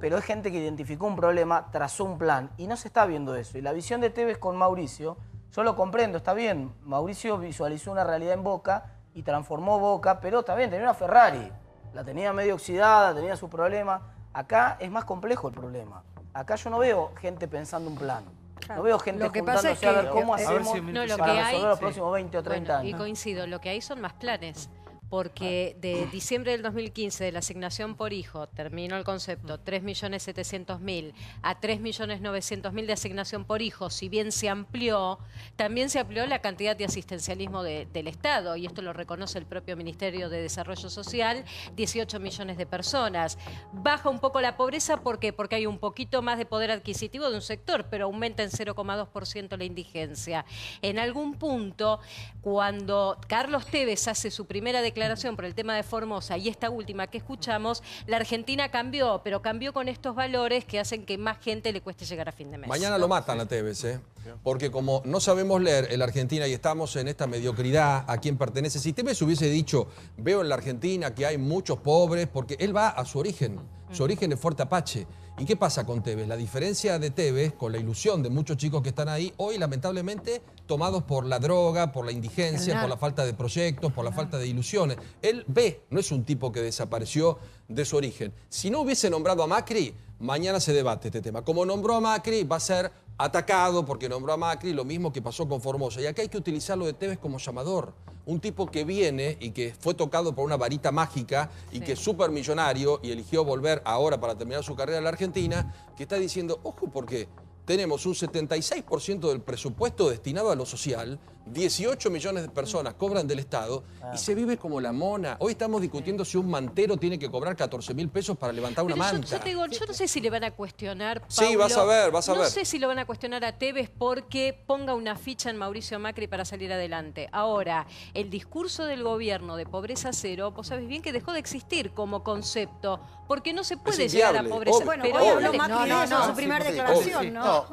Pero es gente que identificó un problema, trazó un plan, y no se está viendo eso. Y la visión de Tevez con Mauricio, yo lo comprendo, está bien. Mauricio visualizó una realidad en Boca y transformó Boca, pero también tenía una Ferrari. La tenía medio oxidada, tenía sus problemas. Acá es más complejo el problema. Acá yo no veo gente pensando un plan. No veo gente juntándose a ver cómo hacemos para resolver los próximos 20 o 30 años. Y coincido, lo que hay son más planes. Porque de diciembre del 2015, de la asignación por hijo, terminó el concepto, 3.700.000 a 3.900.000 de asignación por hijo, si bien se amplió, también se amplió la cantidad de asistencialismo del Estado, y esto lo reconoce el propio Ministerio de Desarrollo Social, 18 millones de personas. Baja un poco la pobreza, ¿por qué? Porque hay un poquito más de poder adquisitivo de un sector, pero aumenta en 0,2% la indigencia. En algún punto, cuando Carlos Tevez hace su primera declaración por el tema de Formosa y esta última que escuchamos, la Argentina cambió, pero cambió con estos valores que hacen que más gente le cueste llegar a fin de mes. Mañana lo matan a Tevez, porque como no sabemos leer en la Argentina y estamos en esta mediocridad a quién pertenece, si Tevez hubiese dicho, veo en la Argentina que hay muchos pobres, porque él va a su origen es Fuerte Apache. ¿Y qué pasa con Tevez? La diferencia de Tevez, con la ilusión de muchos chicos que están ahí, hoy lamentablemente tomados por la droga, por la indigencia, por la falta de proyectos, por la falta de ilusiones. Él ve, no es un tipo que desapareció de su origen. Si no hubiese nombrado a Macri, mañana se debate este tema. Como nombró a Macri, va a ser atacado porque nombró a Macri, lo mismo que pasó con Formosa. Y acá hay que utilizarlo de Tevez como llamador. Un tipo que viene y que fue tocado por una varita mágica y que es súper millonario y eligió volver ahora para terminar su carrera en la Argentina, que está diciendo, ojo, porque tenemos un 76% del presupuesto destinado a lo social, 18 millones de personas cobran del Estado y se vive como la mona. Hoy estamos discutiendo si un mantero tiene que cobrar 14.000 pesos para levantar una manta. Yo te digo, yo no sé si le van a cuestionar, Paulo, sí, vas a ver. No sé si lo van a cuestionar a Tevez porque ponga una ficha en Mauricio Macri para salir adelante. Ahora, el discurso del gobierno de pobreza cero, vos sabés bien que dejó de existir como concepto, porque no se puede llegar a pobreza. Bueno, hoy habló Macri de eso en su primera declaración, ¿no?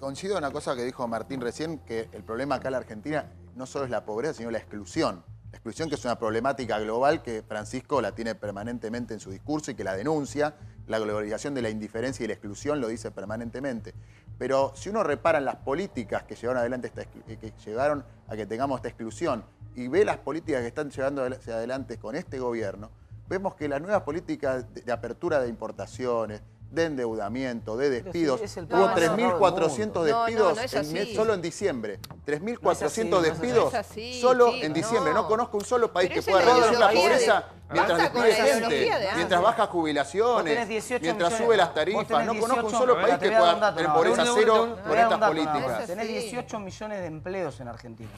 Coincido en una cosa que dijo Martín recién, que el problema acá en la Argentina no solo es la pobreza, sino la exclusión. La exclusión, que es una problemática global que Francisco la tiene permanentemente en su discurso y que la denuncia. La globalización de la indiferencia y la exclusión lo dice permanentemente. Pero si uno repara en las políticas que llevaron adelante que llegaron a que tengamos esta exclusión y ve las políticas que están llevando hacia adelante con este gobierno, vemos que las nuevas políticas de apertura de importaciones, de endeudamiento, de despidos. Hubo 3.400 despidos solo en diciembre. 3.400 despidos solo en diciembre. No conozco un solo país que pueda reducir la pobreza mientras despide gente, mientras baja jubilaciones, mientras sube las tarifas. No conozco un solo país que pueda tener pobreza cero con estas políticas. Tenés 18 millones de empleos en Argentina.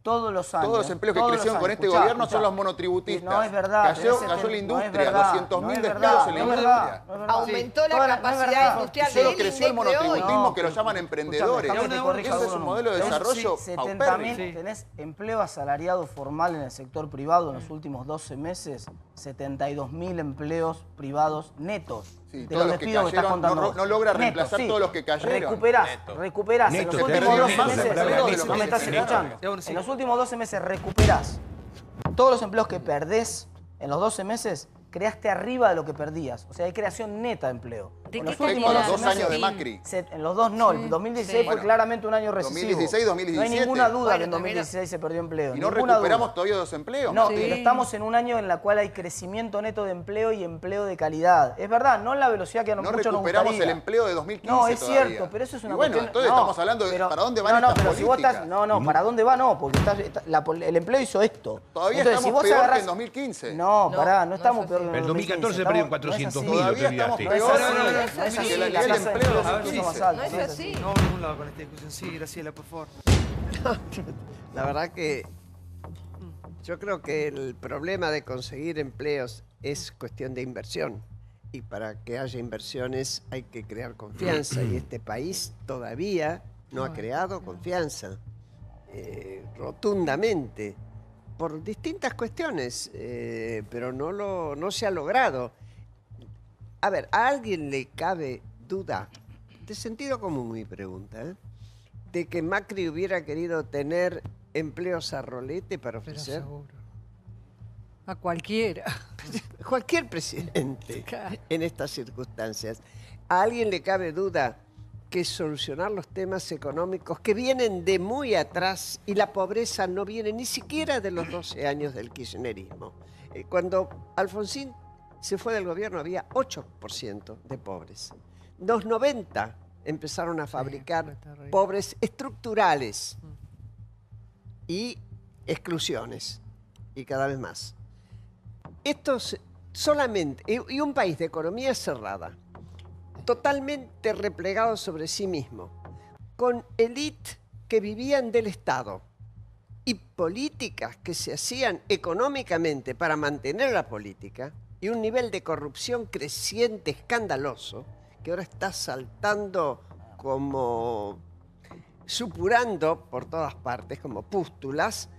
Todos los años. Todos los empleos que crecieron con este gobierno son los monotributistas. No es verdad. Cayó la industria, 200.000 despidos en la industria. Aumentó la capacidad industrial de solo creció el monotributismo, que lo llaman emprendedores. Ese es un modelo de desarrollo paupérrimo. Tenés empleo asalariado formal en el sector privado en los últimos 12 meses, 72.000 empleos privados netos. Sí, todos los que cayeron, no logra reemplazar todos los que cayeron. Recuperás. En los últimos 12 meses, no me estás escuchando. En los últimos 12 meses recuperás todos los empleos que perdés en los 12 meses, creaste arriba de lo que perdías. O sea, hay creación neta de empleo. En los últimos 2 años de Macri. En los dos no. El 2016 fue claramente un año recesivo. 2016, 2017. No hay ninguna duda que en 2016 se perdió empleo. ¿Y no recuperamos todavía los empleos? No, pero estamos en un año en el cual hay crecimiento neto de empleo y empleo de calidad. Es verdad, no en la velocidad que a nosotros nos gustaría. No recuperamos el empleo de 2015 No, es cierto, pero eso es una cuestión... Bueno, entonces estamos hablando de para dónde van estas políticas. ¿Para dónde va? No, porque el empleo hizo esto. Todavía estamos peor que en 2015. No, pará, no estamos peor que en 2015. En 2014 se perdieron 400.000. Todavía estamos peor. No es así. El empleo no es así. No vamos a ningún lado con esta discusión. Sí, Graciela, por favor. La verdad que yo creo que el problema de conseguir empleos es cuestión de inversión. Y para que haya inversiones hay que crear confianza. Y este país todavía no ha creado confianza. Rotundamente. Por distintas cuestiones. Pero no se ha logrado. A ver, ¿a alguien le cabe duda, de sentido común mi pregunta, de que Macri hubiera querido tener empleos a rolete para ofrecer? A cualquiera. Cualquier presidente en estas circunstancias. ¿A alguien le cabe duda que solucionar los temas económicos que vienen de muy atrás, y la pobreza no viene ni siquiera de los 12 años del kirchnerismo? Cuando Alfonsín se fue del gobierno había 8% de pobres. Los 90 empezaron a fabricar pobres estructurales y exclusiones, y cada vez más. Esto solamente, y un país de economía cerrada, totalmente replegado sobre sí mismo, con élite que vivían del Estado y políticas que se hacían económicamente para mantener la política, y un nivel de corrupción creciente, escandaloso, que ahora está saltando como supurando por todas partes, como pústulas.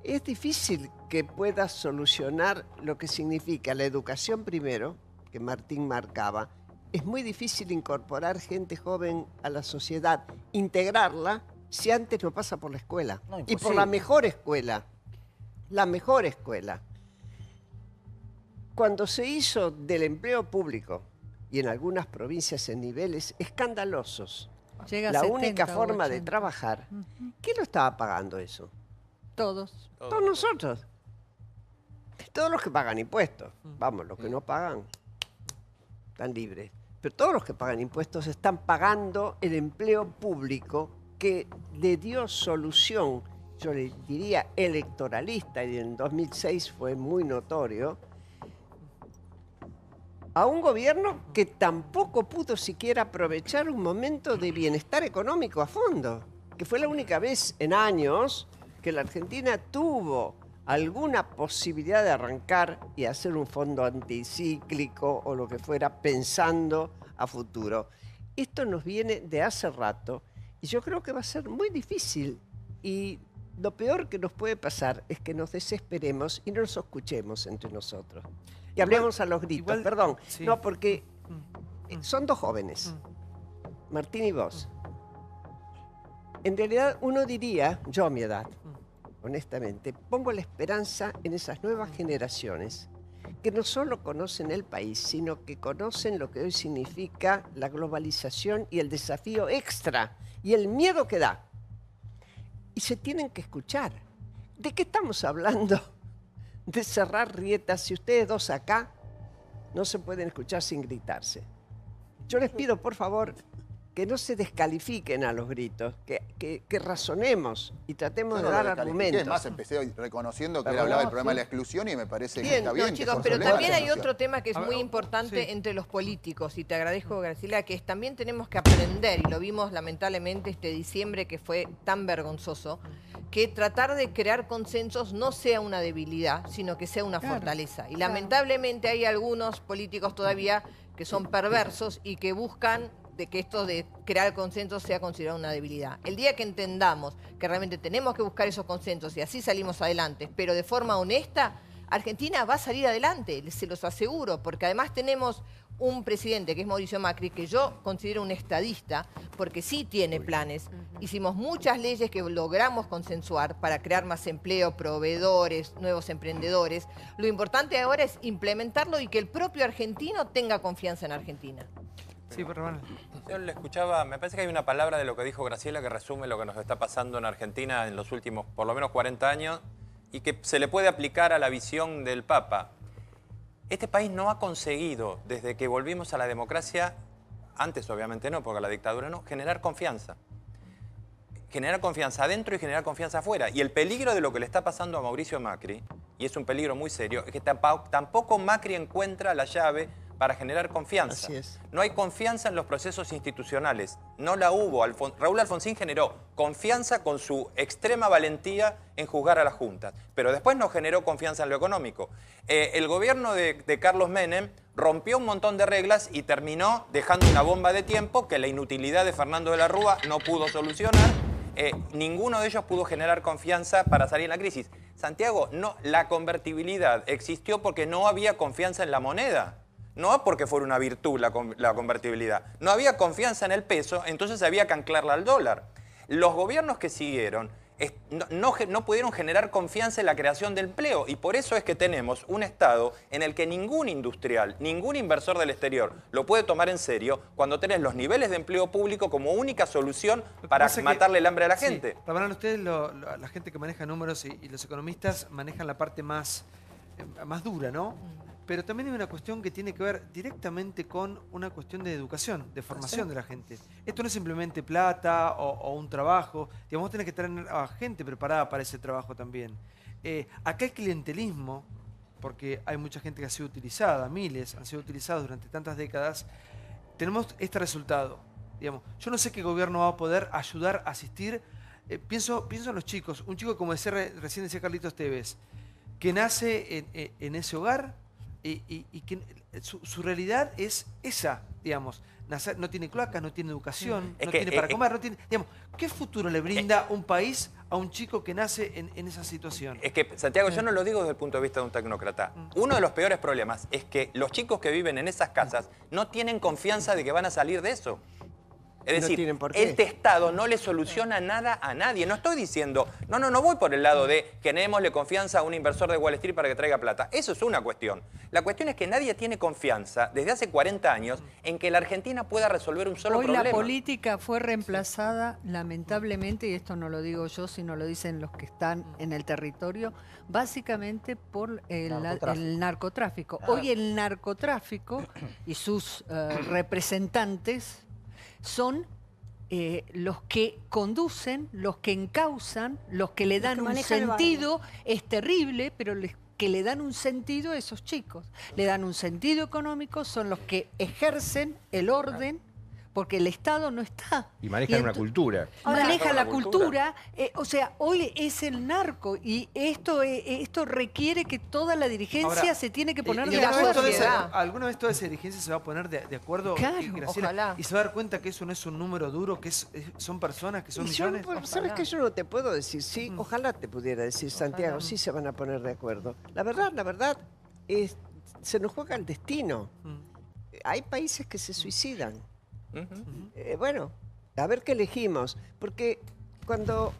Es difícil que pueda solucionar lo que significa la educación primero, que Martín marcaba. Es muy difícil incorporar gente joven a la sociedad, integrarla, si antes no pasa por la escuela. No, y por la mejor escuela. La mejor escuela. Cuando se hizo del empleo público, y en algunas provincias en niveles escandalosos, la única forma de trabajar, ¿quién lo estaba pagando eso? Todos. Todos nosotros. Todos los que pagan impuestos. Vamos, los que no pagan están libres. Pero todos los que pagan impuestos están pagando el empleo público que le dio solución, yo le diría electoralista, y en 2006 fue muy notorio, a un gobierno que tampoco pudo siquiera aprovechar un momento de bienestar económico a fondo, que fue la única vez en años que la Argentina tuvo alguna posibilidad de arrancar y hacer un fondo anticíclico o lo que fuera, pensando a futuro. Esto nos viene de hace rato y yo creo que va a ser muy difícil, y lo peor que nos puede pasar es que nos desesperemos y no nos escuchemos entre nosotros. Y hablemos a los gritos, perdón. Sí. No, porque son dos jóvenes, Martín y vos. En realidad uno diría, yo a mi edad, honestamente, pongo la esperanza en esas nuevas generaciones que no solo conocen el país, sino que conocen lo que hoy significa la globalización y el desafío extra y el miedo que da. Y se tienen que escuchar. ¿De qué estamos hablando? De cerrar rietas si ustedes dos acá no se pueden escuchar sin gritarse. Yo les pido, por favor, que no se descalifiquen a los gritos, que razonemos y tratemos de dar argumentos. Es más, empecé reconociendo que él hablaba del problema de la exclusión y me parece que está bien. No, chicos, pero también hay otro tema que es muy importante entre los políticos, y te agradezco, Graciela, que es también tenemos que aprender, y lo vimos lamentablemente este diciembre que fue tan vergonzoso, que tratar de crear consensos no sea una debilidad, sino que sea una fortaleza. Y lamentablemente hay algunos políticos todavía que son perversos y que buscan de que esto de crear consensos sea considerado una debilidad. El día que entendamos que realmente tenemos que buscar esos consensos y así salimos adelante, pero de forma honesta, Argentina va a salir adelante, se los aseguro, porque además tenemos un presidente que es Mauricio Macri, que yo considero un estadista, porque sí tiene planes. Hicimos muchas leyes que logramos consensuar para crear más empleo, proveedores, nuevos emprendedores. Lo importante ahora es implementarlo y que el propio argentino tenga confianza en Argentina. Sí, por favor. Yo le escuchaba, me parece que hay una palabra de lo que dijo Graciela que resume lo que nos está pasando en Argentina en los últimos, por lo menos 40 años, y que se le puede aplicar a la visión del Papa. Este país no ha conseguido, desde que volvimos a la democracia, antes obviamente no, porque la dictadura no, generar confianza. Generar confianza adentro y generar confianza afuera. Y el peligro de lo que le está pasando a Mauricio Macri, y es un peligro muy serio, es que tampoco Macri encuentra la llave para generar confianza. Así es. No hay confianza en los procesos institucionales. No la hubo. Raúl Alfonsín generó confianza con su extrema valentía en juzgar a las juntas, pero después no generó confianza en lo económico. El gobierno de Carlos Menem rompió un montón de reglas y terminó dejando una bomba de tiempo que la inutilidad de Fernando de la Rúa no pudo solucionar. Ninguno de ellos pudo generar confianza para salir en la crisis. Santiago, no, la convertibilidad existió porque no había confianza en la moneda. No porque fuera una virtud la convertibilidad. No había confianza en el peso, entonces había que anclarla al dólar. Los gobiernos que siguieron no pudieron generar confianza en la creación de empleo y por eso es que tenemos un Estado en el que ningún industrial, ningún inversor del exterior lo puede tomar en serio cuando tenés los niveles de empleo público como única solución para matarle el hambre a la gente. Rabanal, ustedes, la gente que maneja números y los economistas manejan la parte más dura, ¿no? Pero también hay una cuestión que tiene que ver directamente con una cuestión de educación, de formación de la gente. Esto no es simplemente plata o un trabajo. Digamos, vos tenés que tener a gente preparada para ese trabajo también. Acá el clientelismo, porque hay mucha gente que ha sido utilizada, miles han sido utilizados durante tantas décadas, tenemos este resultado. Digamos, yo no sé qué gobierno va a poder ayudar a asistir. Pienso en los chicos. Un chico, como recién decía Carlitos Tevez, que nace en ese hogar, y que su realidad es esa, digamos. No tiene cloacas, no tiene educación, no tiene para comer, no tiene... Digamos, ¿qué futuro le brinda un país a un chico que nace en esa situación? Es que, Santiago, yo no lo digo desde el punto de vista de un tecnócrata. Uno de los peores problemas es que los chicos que viven en esas casas no tienen confianza de que van a salir de eso. Es decir, este Estado no le soluciona nada a nadie. No estoy diciendo, no voy por el lado de que démosle confianza a un inversor de Wall Street para que traiga plata. Eso es una cuestión. La cuestión es que nadie tiene confianza desde hace 40 años en que la Argentina pueda resolver un solo problema. Hoy la política fue reemplazada, lamentablemente, y esto no lo digo yo, sino lo dicen los que están en el territorio, básicamente por el narcotráfico. Hoy el narcotráfico y sus representantes son los que conducen, los que encausan, los que le dan un sentido. Es terrible, pero que le dan un sentido a esos chicos. Le dan un sentido económico, son los que ejercen el orden, porque el Estado no está. Y manejan una cultura. Maneja la cultura. O sea, hoy es el narco y esto requiere que toda la dirigencia se tiene que poner de acuerdo. ¿Alguna vez toda esa dirigencia se va a poner de acuerdo? Claro, ojalá. Y se va a dar cuenta que eso no es un número duro, que son personas, que son millones. ¿Sabes qué? Yo no te puedo decir sí. Ojalá te pudiera decir, Santiago, sí se van a poner de acuerdo. La verdad, se nos juega el destino. Hay países que se suicidan. Bueno, a ver qué elegimos, porque cuando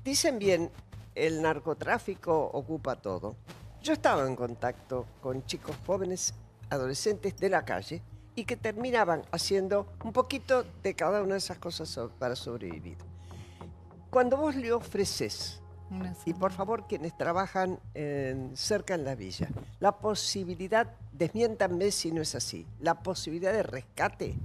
dicen bien el narcotráfico ocupa todo, yo estaba en contacto con chicos jóvenes, adolescentes de la calle y que terminaban haciendo un poquito de cada una de esas cosas para sobrevivir. Cuando vos le ofreces, y por favor quienes trabajan cerca en la villa, la posibilidad, desmiéntanme si no es así, la posibilidad de rescate,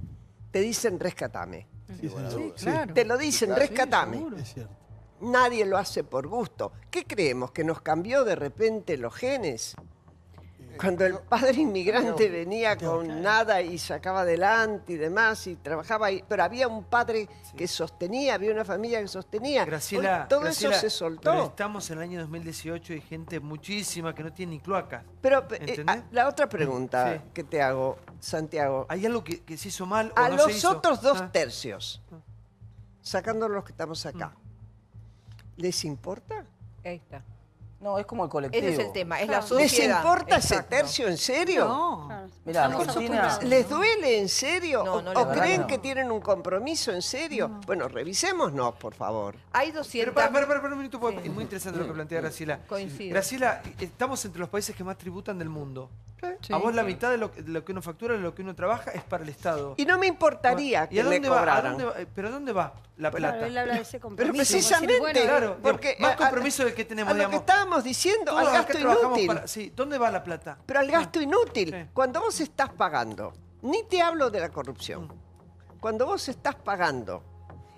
te dicen rescatame. Sí, claro. Te lo dicen, rescatame. Es cierto. Nadie lo hace por gusto. ¿Qué creemos? ¿Que nos cambió de repente los genes? Cuando el padre inmigrante venía con nada y sacaba adelante y demás y trabajaba ahí, pero había un padre que sostenía, había una familia que sostenía. Graciela, todo eso se soltó. Pero estamos en el año 2018 y hay gente muchísima que no tiene ni cloacas. Pero la otra pregunta que te hago, Santiago. ¿Hay algo que se hizo mal o a no se hizo? A los otros 2 tercios, sacando los que estamos acá, ¿les importa? Ahí está. No, es como el colectivo. Ese es el tema, es la sociedad. ¿Les importa ese Exacto. tercio en serio? No. Mirá, Argentina... ¿Les duele en serio? No, no, ¿O creen que tienen un compromiso en serio? No. Bueno, revisémonos, por favor. Hay 200... Pero un minuto, porque es muy interesante lo que plantea Graciela. Coincido. Graciela, estamos entre los países que más tributan del mundo. Sí. A vos la mitad de lo que uno factura, de lo que uno trabaja, es para el Estado. Y no me importaría que me cobraran. ¿Pero dónde va la plata? Claro, él habla de ese compromiso. Pero precisamente, Bueno, claro, porque más compromiso del que tenemos, a lo que estábamos diciendo, al gasto inútil. Sí, ¿dónde va la plata? Pero al gasto inútil. Sí. Cuando vos estás pagando, ni te hablo de la corrupción, cuando vos estás pagando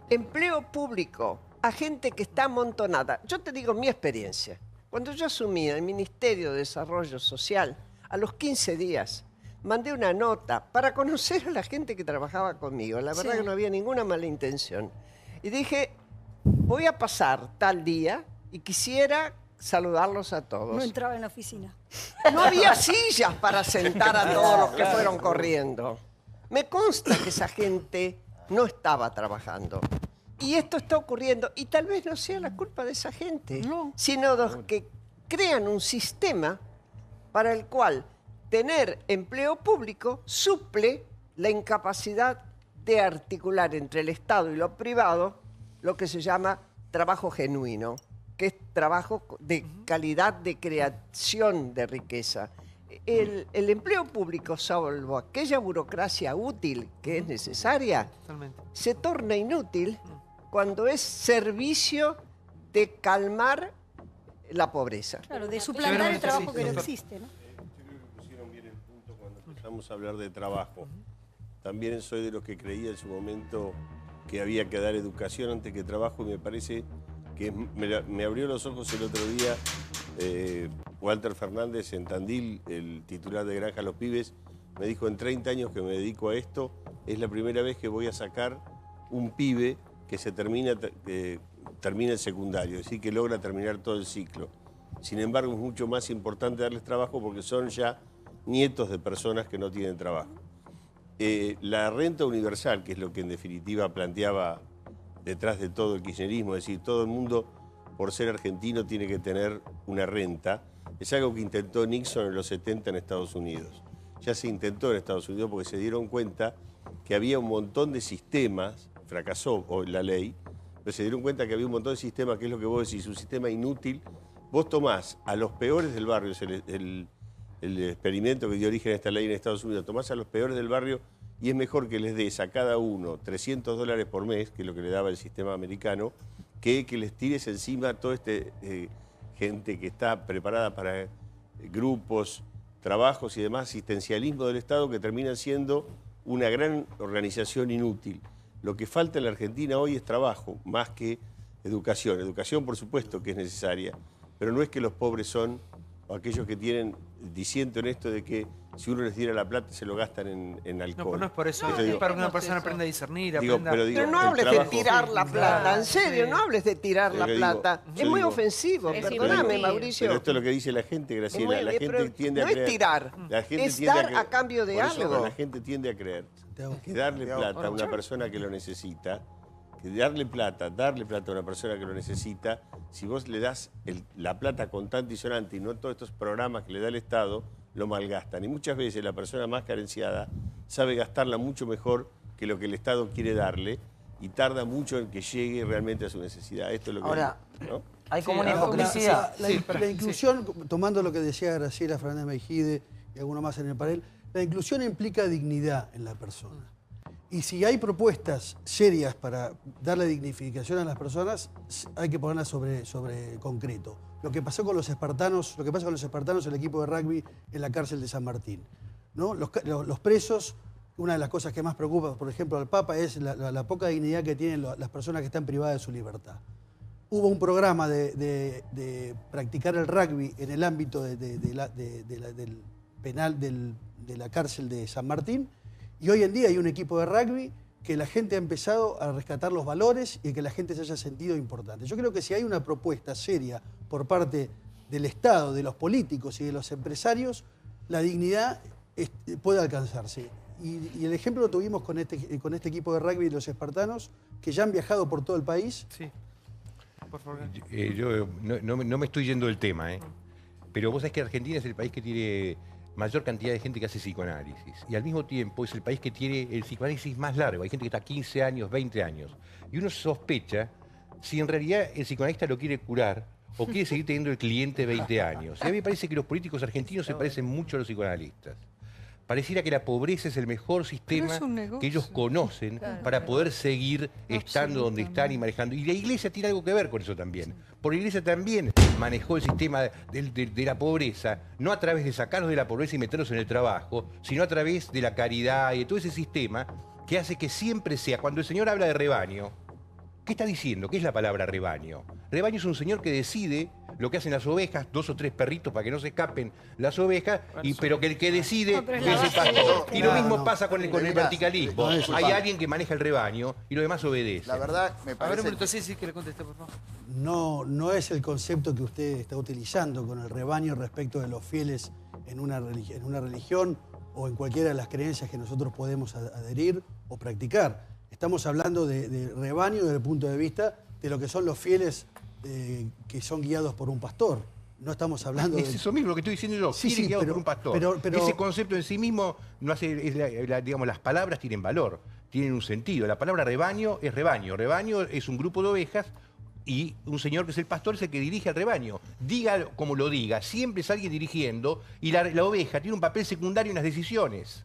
empleo público a gente que está amontonada, yo te digo mi experiencia. Cuando yo asumí el Ministerio de Desarrollo Social, a los 15 días mandé una nota para conocer a la gente que trabajaba conmigo. La verdad que no había ninguna mala intención. Y dije, voy a pasar tal día y quisiera saludarlos a todos. No entraba en la oficina. No había sillas para sentar a todos los que fueron corriendo. Me consta que esa gente no estaba trabajando. Y esto está ocurriendo, y tal vez no sea la culpa de esa gente, sino de los que crean un sistema para el cual tener empleo público suple la incapacidad de articular entre el Estado y lo privado lo que se llama trabajo genuino, que es trabajo de calidad de creación de riqueza. El empleo público, salvo aquella burocracia útil que es necesaria, se torna inútil cuando es servicio de calmar la pobreza. Claro, de suplantar el trabajo que no existe, ¿no? Pusieron bien el punto cuando empezamos a hablar de trabajo. También soy de los que creía en su momento que había que dar educación antes que trabajo, y me parece que me abrió los ojos el otro día Walter Fernández en Tandil, el titular de Granja Los Pibes, me dijo: en 30 años que me dedico a esto, es la primera vez que voy a sacar un pibe que termina el secundario, es decir, que logra terminar todo el ciclo. Sin embargo, es mucho más importante darles trabajo porque son ya nietos de personas que no tienen trabajo. La renta universal, que es lo que en definitiva planteaba detrás de todo el kirchnerismo, es decir, todo el mundo por ser argentino tiene que tener una renta, es algo que intentó Nixon en los 70 en Estados Unidos. Ya se intentó en Estados Unidos porque se dieron cuenta que había un montón de sistemas, fracasó la ley, pero se dieron cuenta que había un montón de sistemas, que es lo que vos decís, un sistema inútil. Vos tomás a los peores del barrio, el experimento que dio origen a esta ley en Estados Unidos, tomás a los peores del barrio y es mejor que les des a cada uno $300 por mes, que es lo que le daba el sistema americano, que les tires encima a toda gente que está preparada para grupos, trabajos y demás, asistencialismo del Estado, que terminan siendo una gran organización inútil. Lo que falta en la Argentina hoy es trabajo, más que educación. Educación, por supuesto, que es necesaria, pero no es que los pobres son, o aquellos que tienen, diciendo en esto de que si uno les diera la plata se lo gastan en alcohol. No, pero no es por eso. Es para que una persona aprenda a discernir, Pero no hables de tirar la plata, en serio, no hables de tirar la plata. Es muy ofensivo, perdóname, Mauricio. Pero esto es lo que dice la gente, Graciela. La gente tiende a creer. No es tirar, es dar a cambio de algo. La gente tiende a creer que darle plata a una persona que lo necesita, darle plata a una persona que lo necesita, si vos le das la plata contante y sonante y no todos estos programas que le da el Estado, lo malgastan. Y muchas veces la persona más carenciada sabe gastarla mucho mejor que lo que el Estado quiere darle y tarda mucho en que llegue realmente a su necesidad. Esto es lo que ahora, ¿no? Hay como una hipocresía. La inclusión, tomando lo que decía Graciela Fernández Meijide y alguno más en el panel, la inclusión implica dignidad en la persona. Y si hay propuestas serias para darle dignificación a las personas, hay que ponerlas sobre concreto. Lo que pasó con los espartanos, el equipo de rugby en la cárcel de San Martín, ¿no? Los presos, una de las cosas que más preocupa, por ejemplo, al Papa es la poca dignidad que tienen las personas que están privadas de su libertad. Hubo un programa de practicar el rugby en el ámbito del penal de la cárcel de San Martín, y hoy en día hay un equipo de rugby que la gente ha empezado a rescatar los valores y que la gente se haya sentido importante. Yo creo que si hay una propuesta seria por parte del Estado, de los políticos y de los empresarios, la dignidad puede alcanzarse. Y el ejemplo lo tuvimos con este equipo de rugby de los espartanos, que ya han viajado por todo el país. Sí. Por favor. Yo no me estoy yendo del tema, pero vos sabés que Argentina es el país que tiene mayor cantidad de gente que hace psicoanálisis. Y al mismo tiempo es el país que tiene el psicoanálisis más largo. Hay gente que está 15 años, 20 años. Y uno sospecha si en realidad el psicoanalista lo quiere curar o quiere seguir teniendo el cliente 20 años. Y a mí me parece que los políticos argentinos se parecen mucho a los psicoanalistas. Pareciera que la pobreza es el mejor sistema que ellos conocen para poder seguir estando donde están y manejando. Y la Iglesia tiene algo que ver con eso también. Porque la Iglesia también manejó el sistema de la pobreza, no a través de sacarlos de la pobreza y meterlos en el trabajo, sino a través de la caridad y de todo ese sistema que hace que siempre sea, cuando el Señor habla de rebaño, ¿qué está diciendo? ¿Qué es la palabra rebaño? Rebaño es un señor que decide lo que hacen las ovejas, 2 o 3 perritos para que no se escapen las ovejas, pero que el que decide es el pastor. Y lo mismo pasa con el verticalismo. Hay alguien que maneja el rebaño y los demás obedecen. La verdad, me parece... A ver, un minuto, sí, que le conteste, por favor. No es el concepto que usted está utilizando con el rebaño respecto de los fieles en una religión o en cualquiera de las creencias que nosotros podemos adherir o practicar. Estamos hablando de rebaño desde el punto de vista de lo que son los fieles que son guiados por un pastor, no estamos hablando Es eso mismo lo que estoy diciendo yo. Sí, Quiere sí, guiado pero- por un pastor. pero- Ese concepto en sí mismo no hace, digamos, las palabras tienen valor, tienen un sentido. La palabra rebaño es rebaño. Rebaño es un grupo de ovejas y un señor que es el pastor es el que dirige al rebaño. Diga como lo diga, siempre es alguien dirigiendo y la oveja tiene un papel secundario en las decisiones.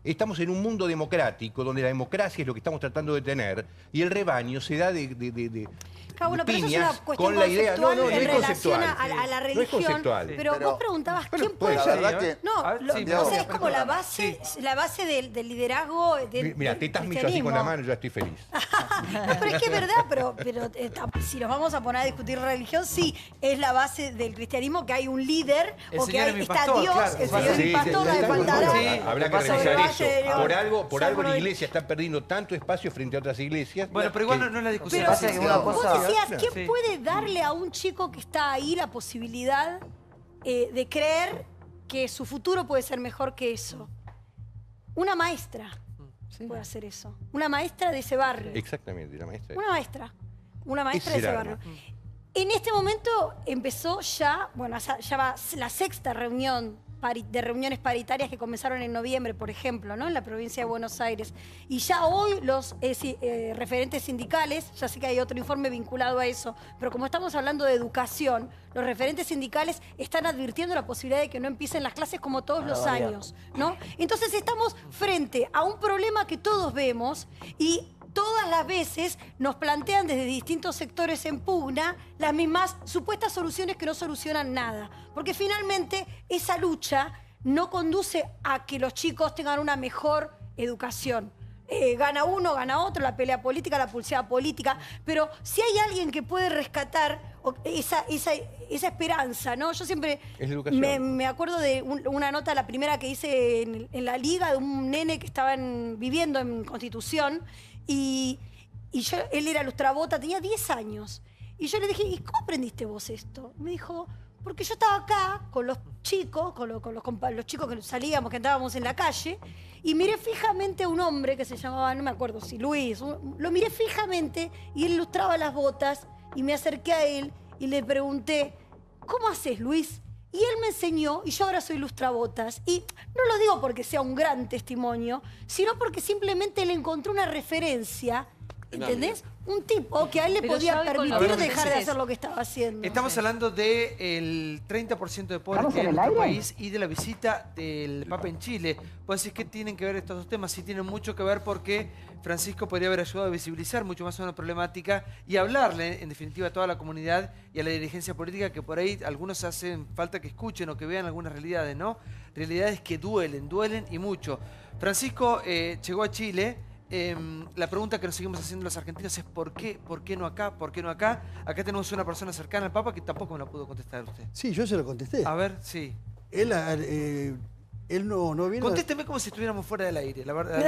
Estamos en un mundo democrático donde la democracia es lo que estamos tratando de tener y el rebaño se da de Claro, bueno, pero eso es una piñas cuestión con la idea. conceptual No en es relación conceptual. a la No es religión. conceptual. Pero vos preguntabas quién puede la ser. verdad que- No, lo, sí, o sea, es pero- como la base del liderazgo del Mira, te estás así con la mano y ya estoy feliz. Pero es que es verdad, pero si nos vamos a poner a discutir religión, sí, es la base del cristianismo que hay un líder El o que Señor es mi está pastor, Dios, claro. el Señor es mi pastor, no me faltará. Habrá que Sobre revisar base de eso. Dios. Por algo la Sobre- iglesia está perdiendo tanto espacio frente a otras iglesias. Bueno, pero igual que- no es la discusión. Pero pasa que una vos cosa- decías, ¿quién Sí. puede darle a un chico que está ahí la posibilidad de creer que su futuro puede ser mejor que eso? Una maestra puede hacer eso. Una maestra de ese barrio. Exactamente, la maestra. Una maestra. Una maestra Ese de ese era el barrio. En este momento empezó ya, bueno, ya va la sexta reunión de reuniones paritarias que comenzaron en noviembre, por ejemplo, ¿no? En la provincia de Buenos Aires. Y ya hoy los referentes sindicales, ya sé que hay otro informe vinculado a eso, pero como estamos hablando de educación, los referentes sindicales están advirtiendo la posibilidad de que no empiecen las clases como todos los años, ¿no? Entonces estamos frente a un problema que todos vemos y todas las veces nos plantean desde distintos sectores en pugna las mismas supuestas soluciones que no solucionan nada. Porque finalmente esa lucha no conduce a que los chicos tengan una mejor educación. Gana uno, gana otro, la pelea política, la pulseada política, pero si hay alguien que puede rescatar esa esperanza, ¿no? Yo siempre Es la educación. me acuerdo de una nota, la primera que hice en la Liga, de un nene que estaba viviendo en Constitución, y él era lustrabota, tenía 10 años. Y yo le dije, ¿y cómo aprendiste vos esto? Me dijo, porque yo estaba acá con los chicos, con los chicos que salíamos, que andábamos en la calle, y miré fijamente a un hombre que se llamaba, no me acuerdo si Luis, lo miré fijamente y él lustraba las botas y me acerqué a él y le pregunté, ¿cómo haces, Luis? Y él me enseñó, y yo ahora soy lustrabotas. Y no lo digo porque sea un gran testimonio, sino porque simplemente él encontró una referencia, ¿entendés? Un tipo que a él le Pero podía ya hoy con permitir los dejar de meses- hacer lo que estaba haciendo. Estamos hablando del 30% de pobres ¿Estamos que hay en en el nuestro aire? país y de la visita del Papa en Chile. Vos decís que tienen que ver estos dos temas. Sí tienen mucho que ver porque Francisco podría haber ayudado a visibilizar mucho más una problemática y hablarle, en definitiva, a toda la comunidad y a la dirigencia política que por ahí algunos hacen falta que escuchen o que vean algunas realidades, ¿no? Realidades que duelen y mucho. Francisco llegó a Chile. La pregunta que nos seguimos haciendo los argentinos es ¿por qué? ¿Por qué no acá? ¿Por qué no acá? Acá tenemos una persona cercana al Papa que tampoco me la pudo contestar usted. Sí, yo se lo contesté. A ver, sí. Él no viene... Contésteme como si estuviéramos fuera del aire, la verdad.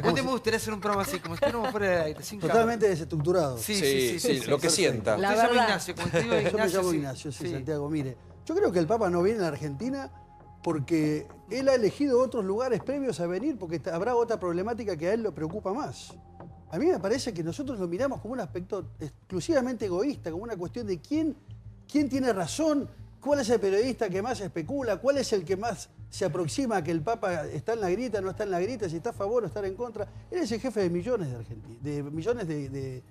Un día me gustaría hacer un programa así, como si estuviéramos fuera del aire, sin Totalmente cámara. desestructurado. Sí, lo que perfecto. sienta. Usted se llama Ignacio, como te digo, Yo me Ignacio, llamo sí. Ignacio, sí, Sí. Santiago. Mire, yo creo que el Papa no viene a la Argentina porque él ha elegido otros lugares previos a venir, porque habrá otra problemática que a él lo preocupa más. A mí me parece que nosotros lo miramos como un aspecto exclusivamente egoísta, como una cuestión de quién tiene razón, cuál es el periodista que más especula, cuál es el que más se aproxima a que el Papa está en la grieta, no está en la grieta, si está a favor o está en contra. Él es el jefe de millones de argentinos, de millones de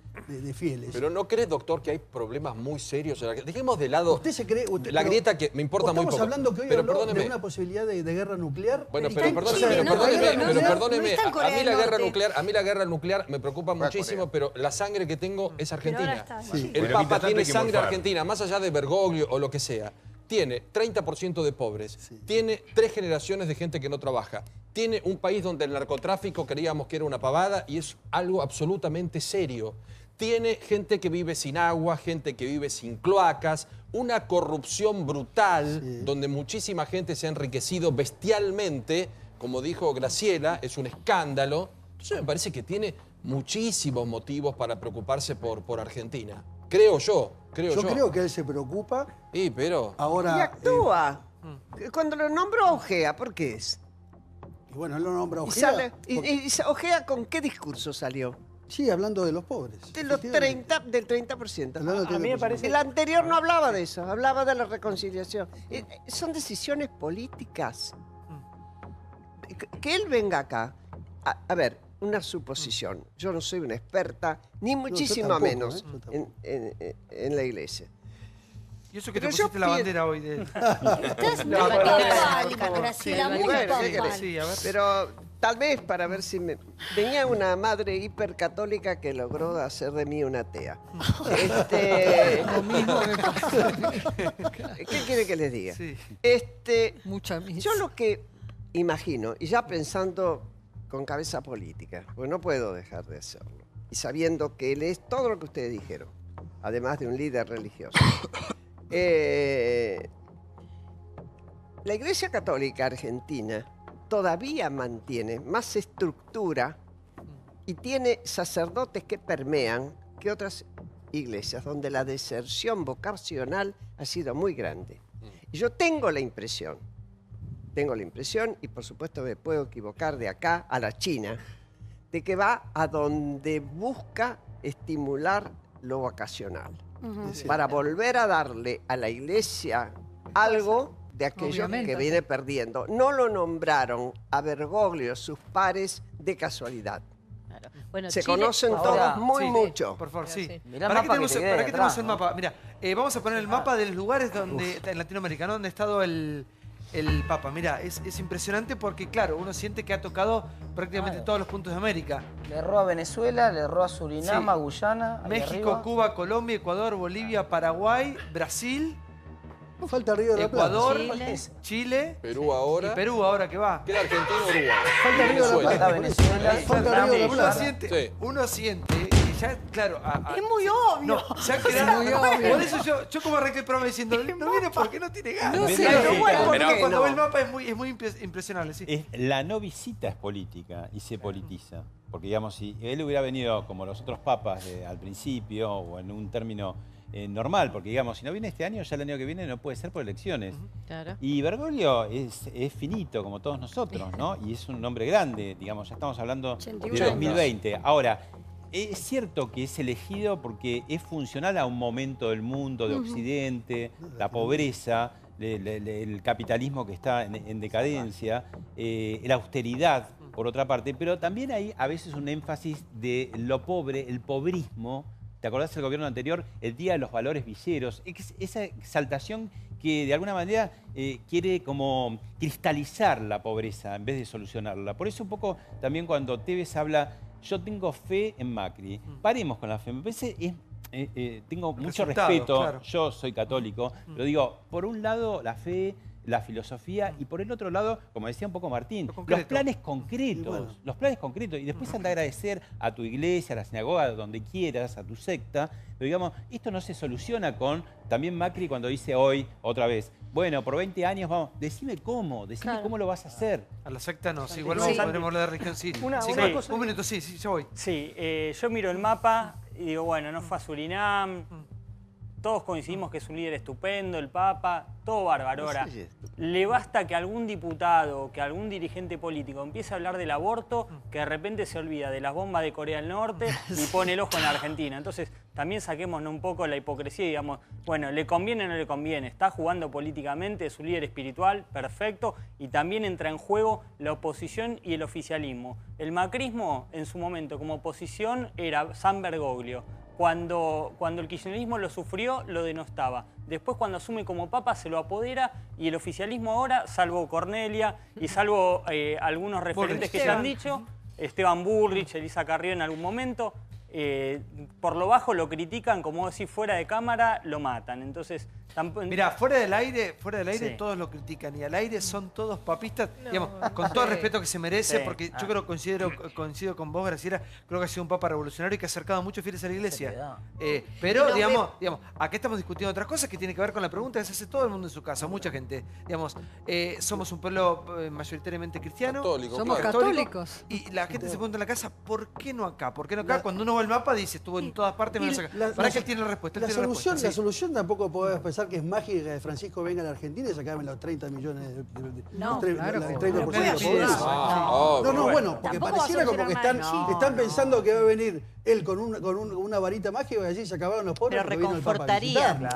fieles. Pero ¿no crees, doctor, que hay problemas muy serios en la Argentina? Dejemos de lado ¿Usted se cree? la grieta que me importa muy poco. Estamos hablando que hoy pero habló perdóneme. de una posibilidad de guerra nuclear. Bueno, Está pero en perdóneme, Chile, pero ¿no? perdóneme, No está en Corea a mí del la guerra Norte. nuclear me preocupa muchísimo, pero la sangre que tengo es argentina. ahora está en Sí. Chile. El Bueno, Papa mientras tanto tiene hay que sangre morfar. argentina, más allá de Bergoglio o lo que sea. Tiene 30% de pobres, tiene 3 generaciones de gente que no trabaja, tiene un país donde el narcotráfico creíamos que era una pavada y es algo absolutamente serio. Tiene gente que vive sin agua, gente que vive sin cloacas, una corrupción brutal donde muchísima gente se ha enriquecido bestialmente, como dijo Graciela, es un escándalo. Entonces me parece que tiene muchísimos motivos para preocuparse por Argentina. Creo yo. Yo creo que él se preocupa. Sí, pero... Ahora, Y actúa. Cuando lo nombró Ojea, ¿por qué es? Y bueno, él lo nombra Y Ojeda. sale- y Ojea, ¿con qué discurso salió? Sí, hablando de los pobres. De los 30, del 30%. A mí me parece... El anterior no hablaba de eso, hablaba de la reconciliación. Son decisiones políticas. Que él venga acá, a ver, una suposición. Yo no soy una experta, ni muchísimo tampoco, menos, en la iglesia. Y eso que te pusiste la bandera hoy de... Estás muy papal, Graciela, muy papal. Sí, a ver. Pero tal vez para ver si me... Venía una madre hipercatólica que logró hacer de mí una atea. Lo mismo me pasó. ¿Qué quiere que les diga? Sí. Mucha misa. Yo lo que imagino, y ya pensando con cabeza política, porque no puedo dejar de hacerlo, y sabiendo que él es todo lo que ustedes dijeron, además de un líder religioso. La Iglesia Católica Argentina todavía mantiene más estructura y tiene sacerdotes que permean que otras iglesias, donde la deserción vocacional ha sido muy grande. Y yo tengo la impresión, y por supuesto me puedo equivocar de acá a la China, de que va a donde busca estimular lo vocacional, para volver a darle a la iglesia algo de aquello que viene perdiendo. No lo nombraron a Bergoglio, sus pares, de casualidad. Bueno, se Chile... conocen todos mucho. Por favor, sí. Mirá ¿Para el qué mapa tenemos, que te ¿para quede qué atrás, tenemos el ¿no? mapa? Mira, vamos a poner el mapa de los lugares donde, en Latinoamérica, ¿no? Donde ha estado el Papa. Mira, es impresionante porque, claro, uno siente que ha tocado prácticamente todos los puntos de América. Le erró a Venezuela, le erró a Surinam, Sí. a Guyana, ahí México, arriba. Cuba, Colombia, Ecuador, Bolivia, Paraguay, Brasil, No falta Río de la Plata. Ecuador, Chile Perú ahora. y Perú ahora que va. Queda Argentina, Uruguay. Falta Río de la Plata. Venezuela, Falta Río de la Plata. Uno siente, y ya, claro... Es muy obvio. No, ya queda muy obvio. Por eso yo como arranqué el programa diciendo, no viene porque no tiene ganas. No sé. Pero cuando no. ve el mapa es muy impresionable, sí. La no visita es política y se politiza. Porque, digamos, si él hubiera venido como los otros papas al principio o en un término normal, porque, digamos, si no viene este año, ya el año que viene no puede ser por elecciones. Claro. Y Bergoglio es finito, como todos nosotros, ¿no? Y es un hombre grande, digamos, ya estamos hablando 81 de 2020. Ahora, es cierto que es elegido porque es funcional a un momento del mundo, de Occidente, la pobreza, el capitalismo que está en decadencia, la austeridad, por otra parte, pero también hay a veces un énfasis de lo pobre, el pobrismo. ¿Te acordás del gobierno anterior? El Día de los Valores Villeros. Esa exaltación que de alguna manera quiere como cristalizar la pobreza en vez de solucionarla. Por eso un poco también cuando Tevez habla, yo tengo fe en Macri. Paremos con la fe. Me parece, tengo mucho respeto, claro. Yo soy católico, pero digo, por un lado la fe, la filosofía y por el otro lado, como decía un poco Martín, los planes concretos, y después anda a agradecer a tu iglesia, a la sinagoga, donde quieras, a tu secta, pero digamos, esto no se soluciona con, también Macri cuando dice hoy, otra vez, bueno, por 20 años vamos, decime cómo lo vas a hacer. A la secta no, sí, igual Sí. podremos hablar de religión, sí. Una igual, cosa- un minuto, sí, ya voy. Sí, yo miro el mapa y digo, bueno, no fue a Surinam, todos coincidimos que es un líder estupendo, el Papa, todo bárbaro. Ahora, le basta que algún diputado, que algún dirigente político empiece a hablar del aborto, que de repente se olvida de las bombas de Corea del Norte y pone el ojo en la Argentina. Entonces, también saquémonos un poco la hipocresía y digamos, bueno, ¿le conviene o no le conviene? Está jugando políticamente, es un líder espiritual, perfecto, y también entra en juego la oposición y el oficialismo. El macrismo, en su momento, como oposición, era San Bergoglio. Cuando el kirchnerismo lo sufrió, lo denostaba. Después, cuando asume como papa, se lo apodera y el oficialismo ahora, salvo Cornelia y salvo algunos referentes que se han dicho, Esteban Bullrich, Elisa Carrió en algún momento, por lo bajo lo critican, como si fuera de cámara, lo matan. Entonces, Mirá, fuera del aire Sí. todos lo critican y al aire son todos papistas, digamos, con todo el respeto que se merece, porque yo creo, coincido con vos, Graciela, creo que ha sido un papa revolucionario y que ha acercado a muchos fieles a la iglesia. Pero, digamos, acá estamos discutiendo otras cosas que tienen que ver con la pregunta que se hace todo el mundo en su casa, mucha gente. Digamos, somos un pueblo mayoritariamente cristiano. Católico, Somos claro. católicos. Y la gente se pregunta en la casa, ¿por qué no acá? ¿Por qué no acá? Cuando uno va el mapa dice, estuvo en todas partes menos acá. Para que él tiene la respuesta. La solución tampoco podemos pensar que es mágica que Francisco venga a la Argentina y se acaben los 30 millones de... No, claro. El 30% de la población. No, bueno, porque pareciera como que están pensando que va a venir él con una varita mágica y allí se acabaron los pobres. Pero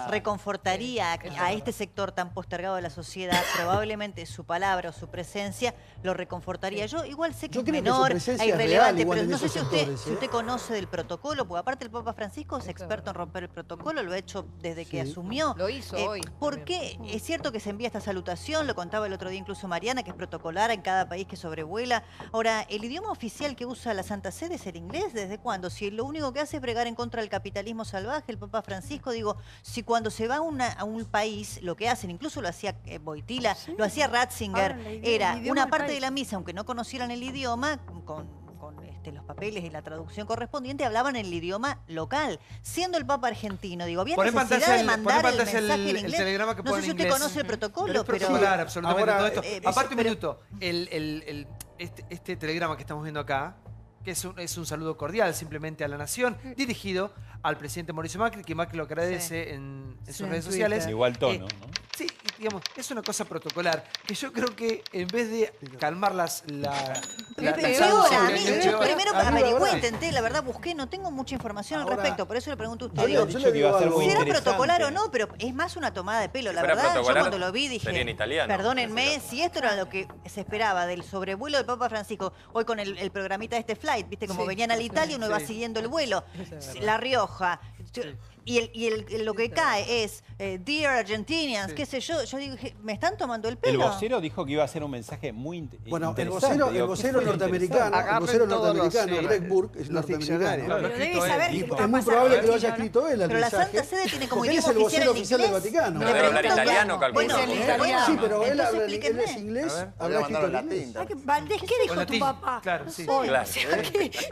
reconfortaría a este sector tan postergado de la sociedad, probablemente su palabra o su presencia lo reconfortaría. Yo igual sé que es menor, es irrelevante, pero no sé si usted conoce del protocolo, porque aparte el Papa Francisco es experto en romper el protocolo, lo ha hecho desde que asumió. Lo hizo hoy. ¿Por qué? Es cierto que se envía esta salutación, lo contaba el otro día incluso Mariana, que es protocolar en cada país que sobrevuela. Ahora, ¿el idioma oficial que usa la Santa Sede es el inglés? ¿Desde cuándo? Si lo único que hace es bregar en contra del capitalismo salvaje, el Papa Francisco, digo, si cuando se va a un país, lo que hacen, incluso lo hacía Boitila, lo hacía Ratzinger, era una parte de la misa, aunque no conocieran el idioma, con los papeles y la traducción correspondiente, hablaban el idioma local. Siendo el Papa argentino, digo, había necesidad de mandar el mensaje en inglés. El telegrama que no sé si usted conoce el protocolo, pero... Es protocolar, absolutamente Ahora, todo esto. Aparte, un minuto, este telegrama que estamos viendo acá, que es un saludo cordial simplemente a la nación, dirigido al presidente Mauricio Macri, que Macri lo agradece en sus redes sociales. Igual tono, ¿no? Sí, digamos, es una cosa protocolar, que yo creo que en vez de calmar primero averigüé, intenté, la verdad busqué, no tengo mucha información al respecto, por eso le pregunto a usted. Digo, si era protocolar o no, pero es más una tomada de pelo, la verdad. Yo cuando lo vi dije, perdónenme, si esto era lo que se esperaba del sobrevuelo del Papa Francisco, hoy con el programita de este flight, viste, como venían al Italia, uno iba siguiendo el vuelo, La Rioja. Y lo que cae es Dear Argentinians, qué sé yo. Yo digo, ¿me están tomando el pelo? El vocero dijo que iba a ser un mensaje muy interesante. Bueno, el vocero norteamericano, Greg Burke, es norteamericano. Pero debe saber que es muy probable que lo haya escrito él. Pero la Santa Sede tiene como idioma oficial el vocero oficial del Vaticano. Debe hablar italiano, calculo. Sí, pero él es inglés, habla escrito en latín. Valdés, ¿qué dijo tu papá? Claro, sí.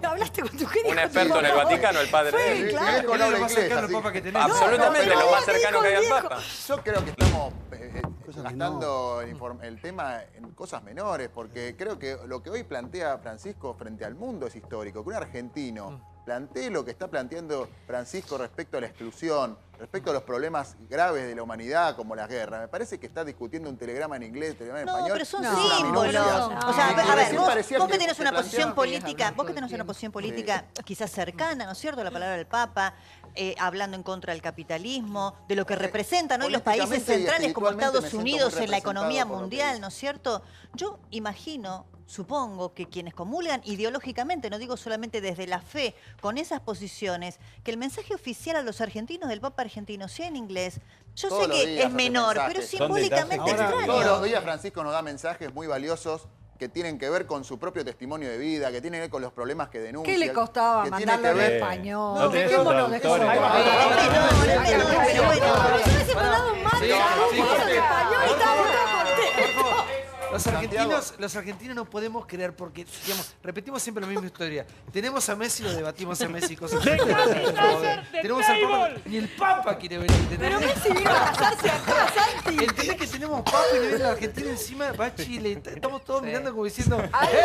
¿Hablaste con tu qué dijo Un experto en el Vaticano, el padre de él. Absolutamente, lo más cercano que hay al Papa. Yo creo que estamos gastando el tema en cosas menores, porque creo que lo que hoy plantea Francisco frente al mundo es histórico. Que un argentino plantee lo que está planteando Francisco respecto a la exclusión, respecto a los problemas graves de la humanidad como la guerra. Me parece que está discutiendo un telegrama en inglés, un telegrama en español. No, pero son símbolos. O sea, a ver, vos que tenés una posición política, quizás cercana, ¿no es cierto?, a la palabra del Papa, hablando en contra del capitalismo, de lo que representan hoy los países centrales como Estados Unidos en la economía mundial, ¿no es cierto? Yo imagino, supongo que quienes comulgan ideológicamente, no digo solamente desde la fe, con esas posiciones, que el mensaje oficial a los argentinos del Papa argentino sea en inglés, yo sé que es menor, pero simbólicamente extraño. Todos los días Francisco nos da mensajes muy valiosos que tienen que ver con su propio testimonio de vida, que tienen que ver con los problemas que denuncia. ¿Qué le costaba mandarlo en español? No, dejémonos de cosas. Los argentinos no podemos creer porque, digamos, repetimos siempre la misma historia. Tenemos a Messi, lo debatimos a Messi. Tenemos al Papa, ni el Papa quiere venir. Pero Messi vino a casarse acá, Santi. ¿Entendés que tenemos Papa y le viene la Argentina encima? Va a Chile. Estamos todos mirando como diciendo, algo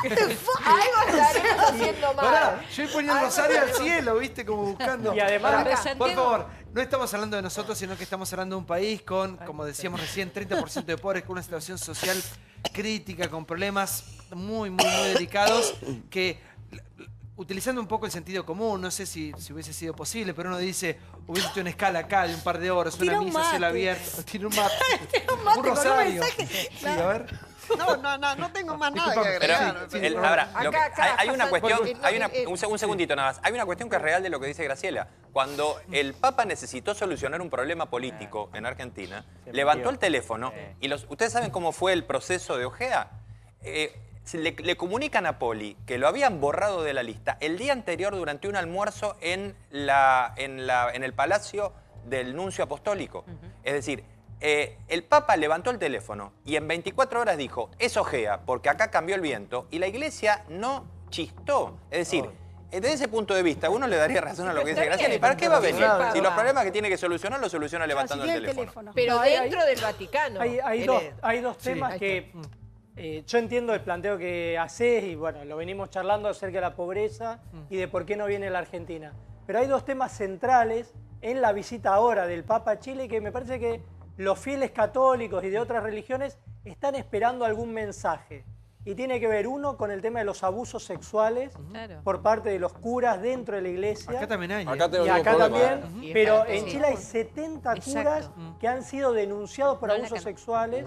estaremos haciendo mal. Pará, yo ponía el rosario al cielo, ¿viste? Como buscando. Y además, por favor, no estamos hablando de nosotros, sino que estamos hablando de un país con, como decíamos recién, 30% de pobres, con una situación social crítica, con problemas muy delicados, que utilizando un poco el sentido común, no sé si hubiese sido posible, pero uno dice, hubiese hecho una escala acá de un par de horas, una misa, cielo abierto, tiene un mate, un rosario. Sí, a ver. No tengo más nada que agregar. Ahora, hay una cuestión, un segundito nada más. Hay una cuestión que es real de lo que dice Graciela. Cuando el Papa necesitó solucionar un problema político en Argentina, levantó el teléfono y ¿ustedes saben cómo fue el proceso de Ojea? Le comunican a Poli que lo habían borrado de la lista el día anterior durante un almuerzo en el Palacio del Nuncio Apostólico. Es decir, el Papa levantó el teléfono y en 24 horas dijo, es Ojea, porque acá cambió el viento, y la Iglesia no chistó. Es decir, desde ese punto de vista, uno le daría razón a lo que dice Graciela. ¿Y para qué va a venir? Si los problemas que tiene que solucionar, los soluciona levantando el teléfono. Pero dentro del Vaticano. Hay dos temas que yo entiendo el planteo que haces y bueno, lo venimos charlando acerca de la pobreza y de por qué no viene la Argentina. Pero hay dos temas centrales en la visita ahora del Papa a Chile que me parece que los fieles católicos y de otras religiones están esperando algún mensaje. Y tiene que ver, uno, con el tema de los abusos sexuales por parte de los curas dentro de la iglesia. Acá también hay. Acá Y acá también, Y pero espérate, en sí. Chile hay 70 curas que han sido denunciados por abusos sexuales.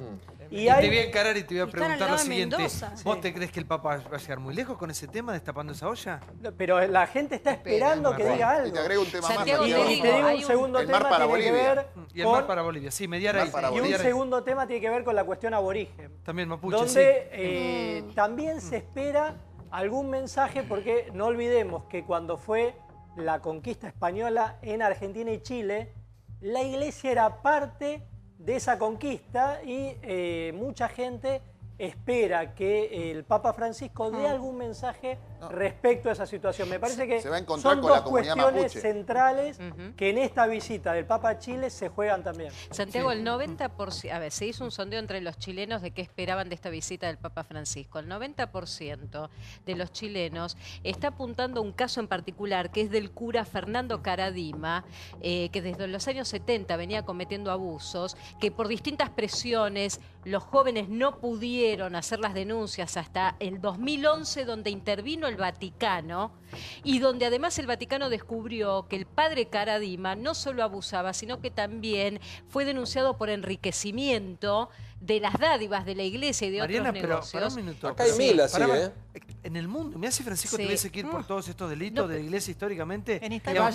Y hay... te voy a encarar y te voy a Están al preguntar lado lo de siguiente. Mendoza. ¿Vos te crees que el Papa va a llegar muy lejos con ese tema, destapando esa olla? Pero la gente está esperando que diga algo. Y te agrego un tema Santiago, más. te Santiago. Y te digo un segundo El mar tema para tiene que Bolivia. ver Y el mar para Bolivia, sí, mediar ahí. y un segundo tema tiene que ver con la cuestión aborigen. También mapuche, Donde también se espera algún mensaje, porque no olvidemos que cuando fue la conquista española en Argentina y Chile, la iglesia era parte de esa conquista y mucha gente espera que el Papa Francisco dé algún mensaje respecto a esa situación. Me parece que Se va a encontrar son con la dos comunidad cuestiones mapuche. centrales que en esta visita del Papa a Chile se juegan también. Santiago, el 90%, a ver, se hizo un sondeo entre los chilenos de qué esperaban de esta visita del Papa Francisco. El 90% de los chilenos está apuntando a un caso en particular, que es del cura Fernando Caradima, que desde los años 70 venía cometiendo abusos, que por distintas presiones los jóvenes no pudieron hacer las denuncias hasta el 2011, donde intervino el Vaticano, y donde además el Vaticano descubrió que el padre Caradima no solo abusaba, sino que también fue denunciado por enriquecimiento de las dádivas de la iglesia y de Mariana, otros pero negocios. para un minuto. Acá hay mil así, Pará, ¿eh? En el mundo, mirá si Francisco Sí. tuviese que ir por todos estos delitos de la iglesia históricamente. En digamos,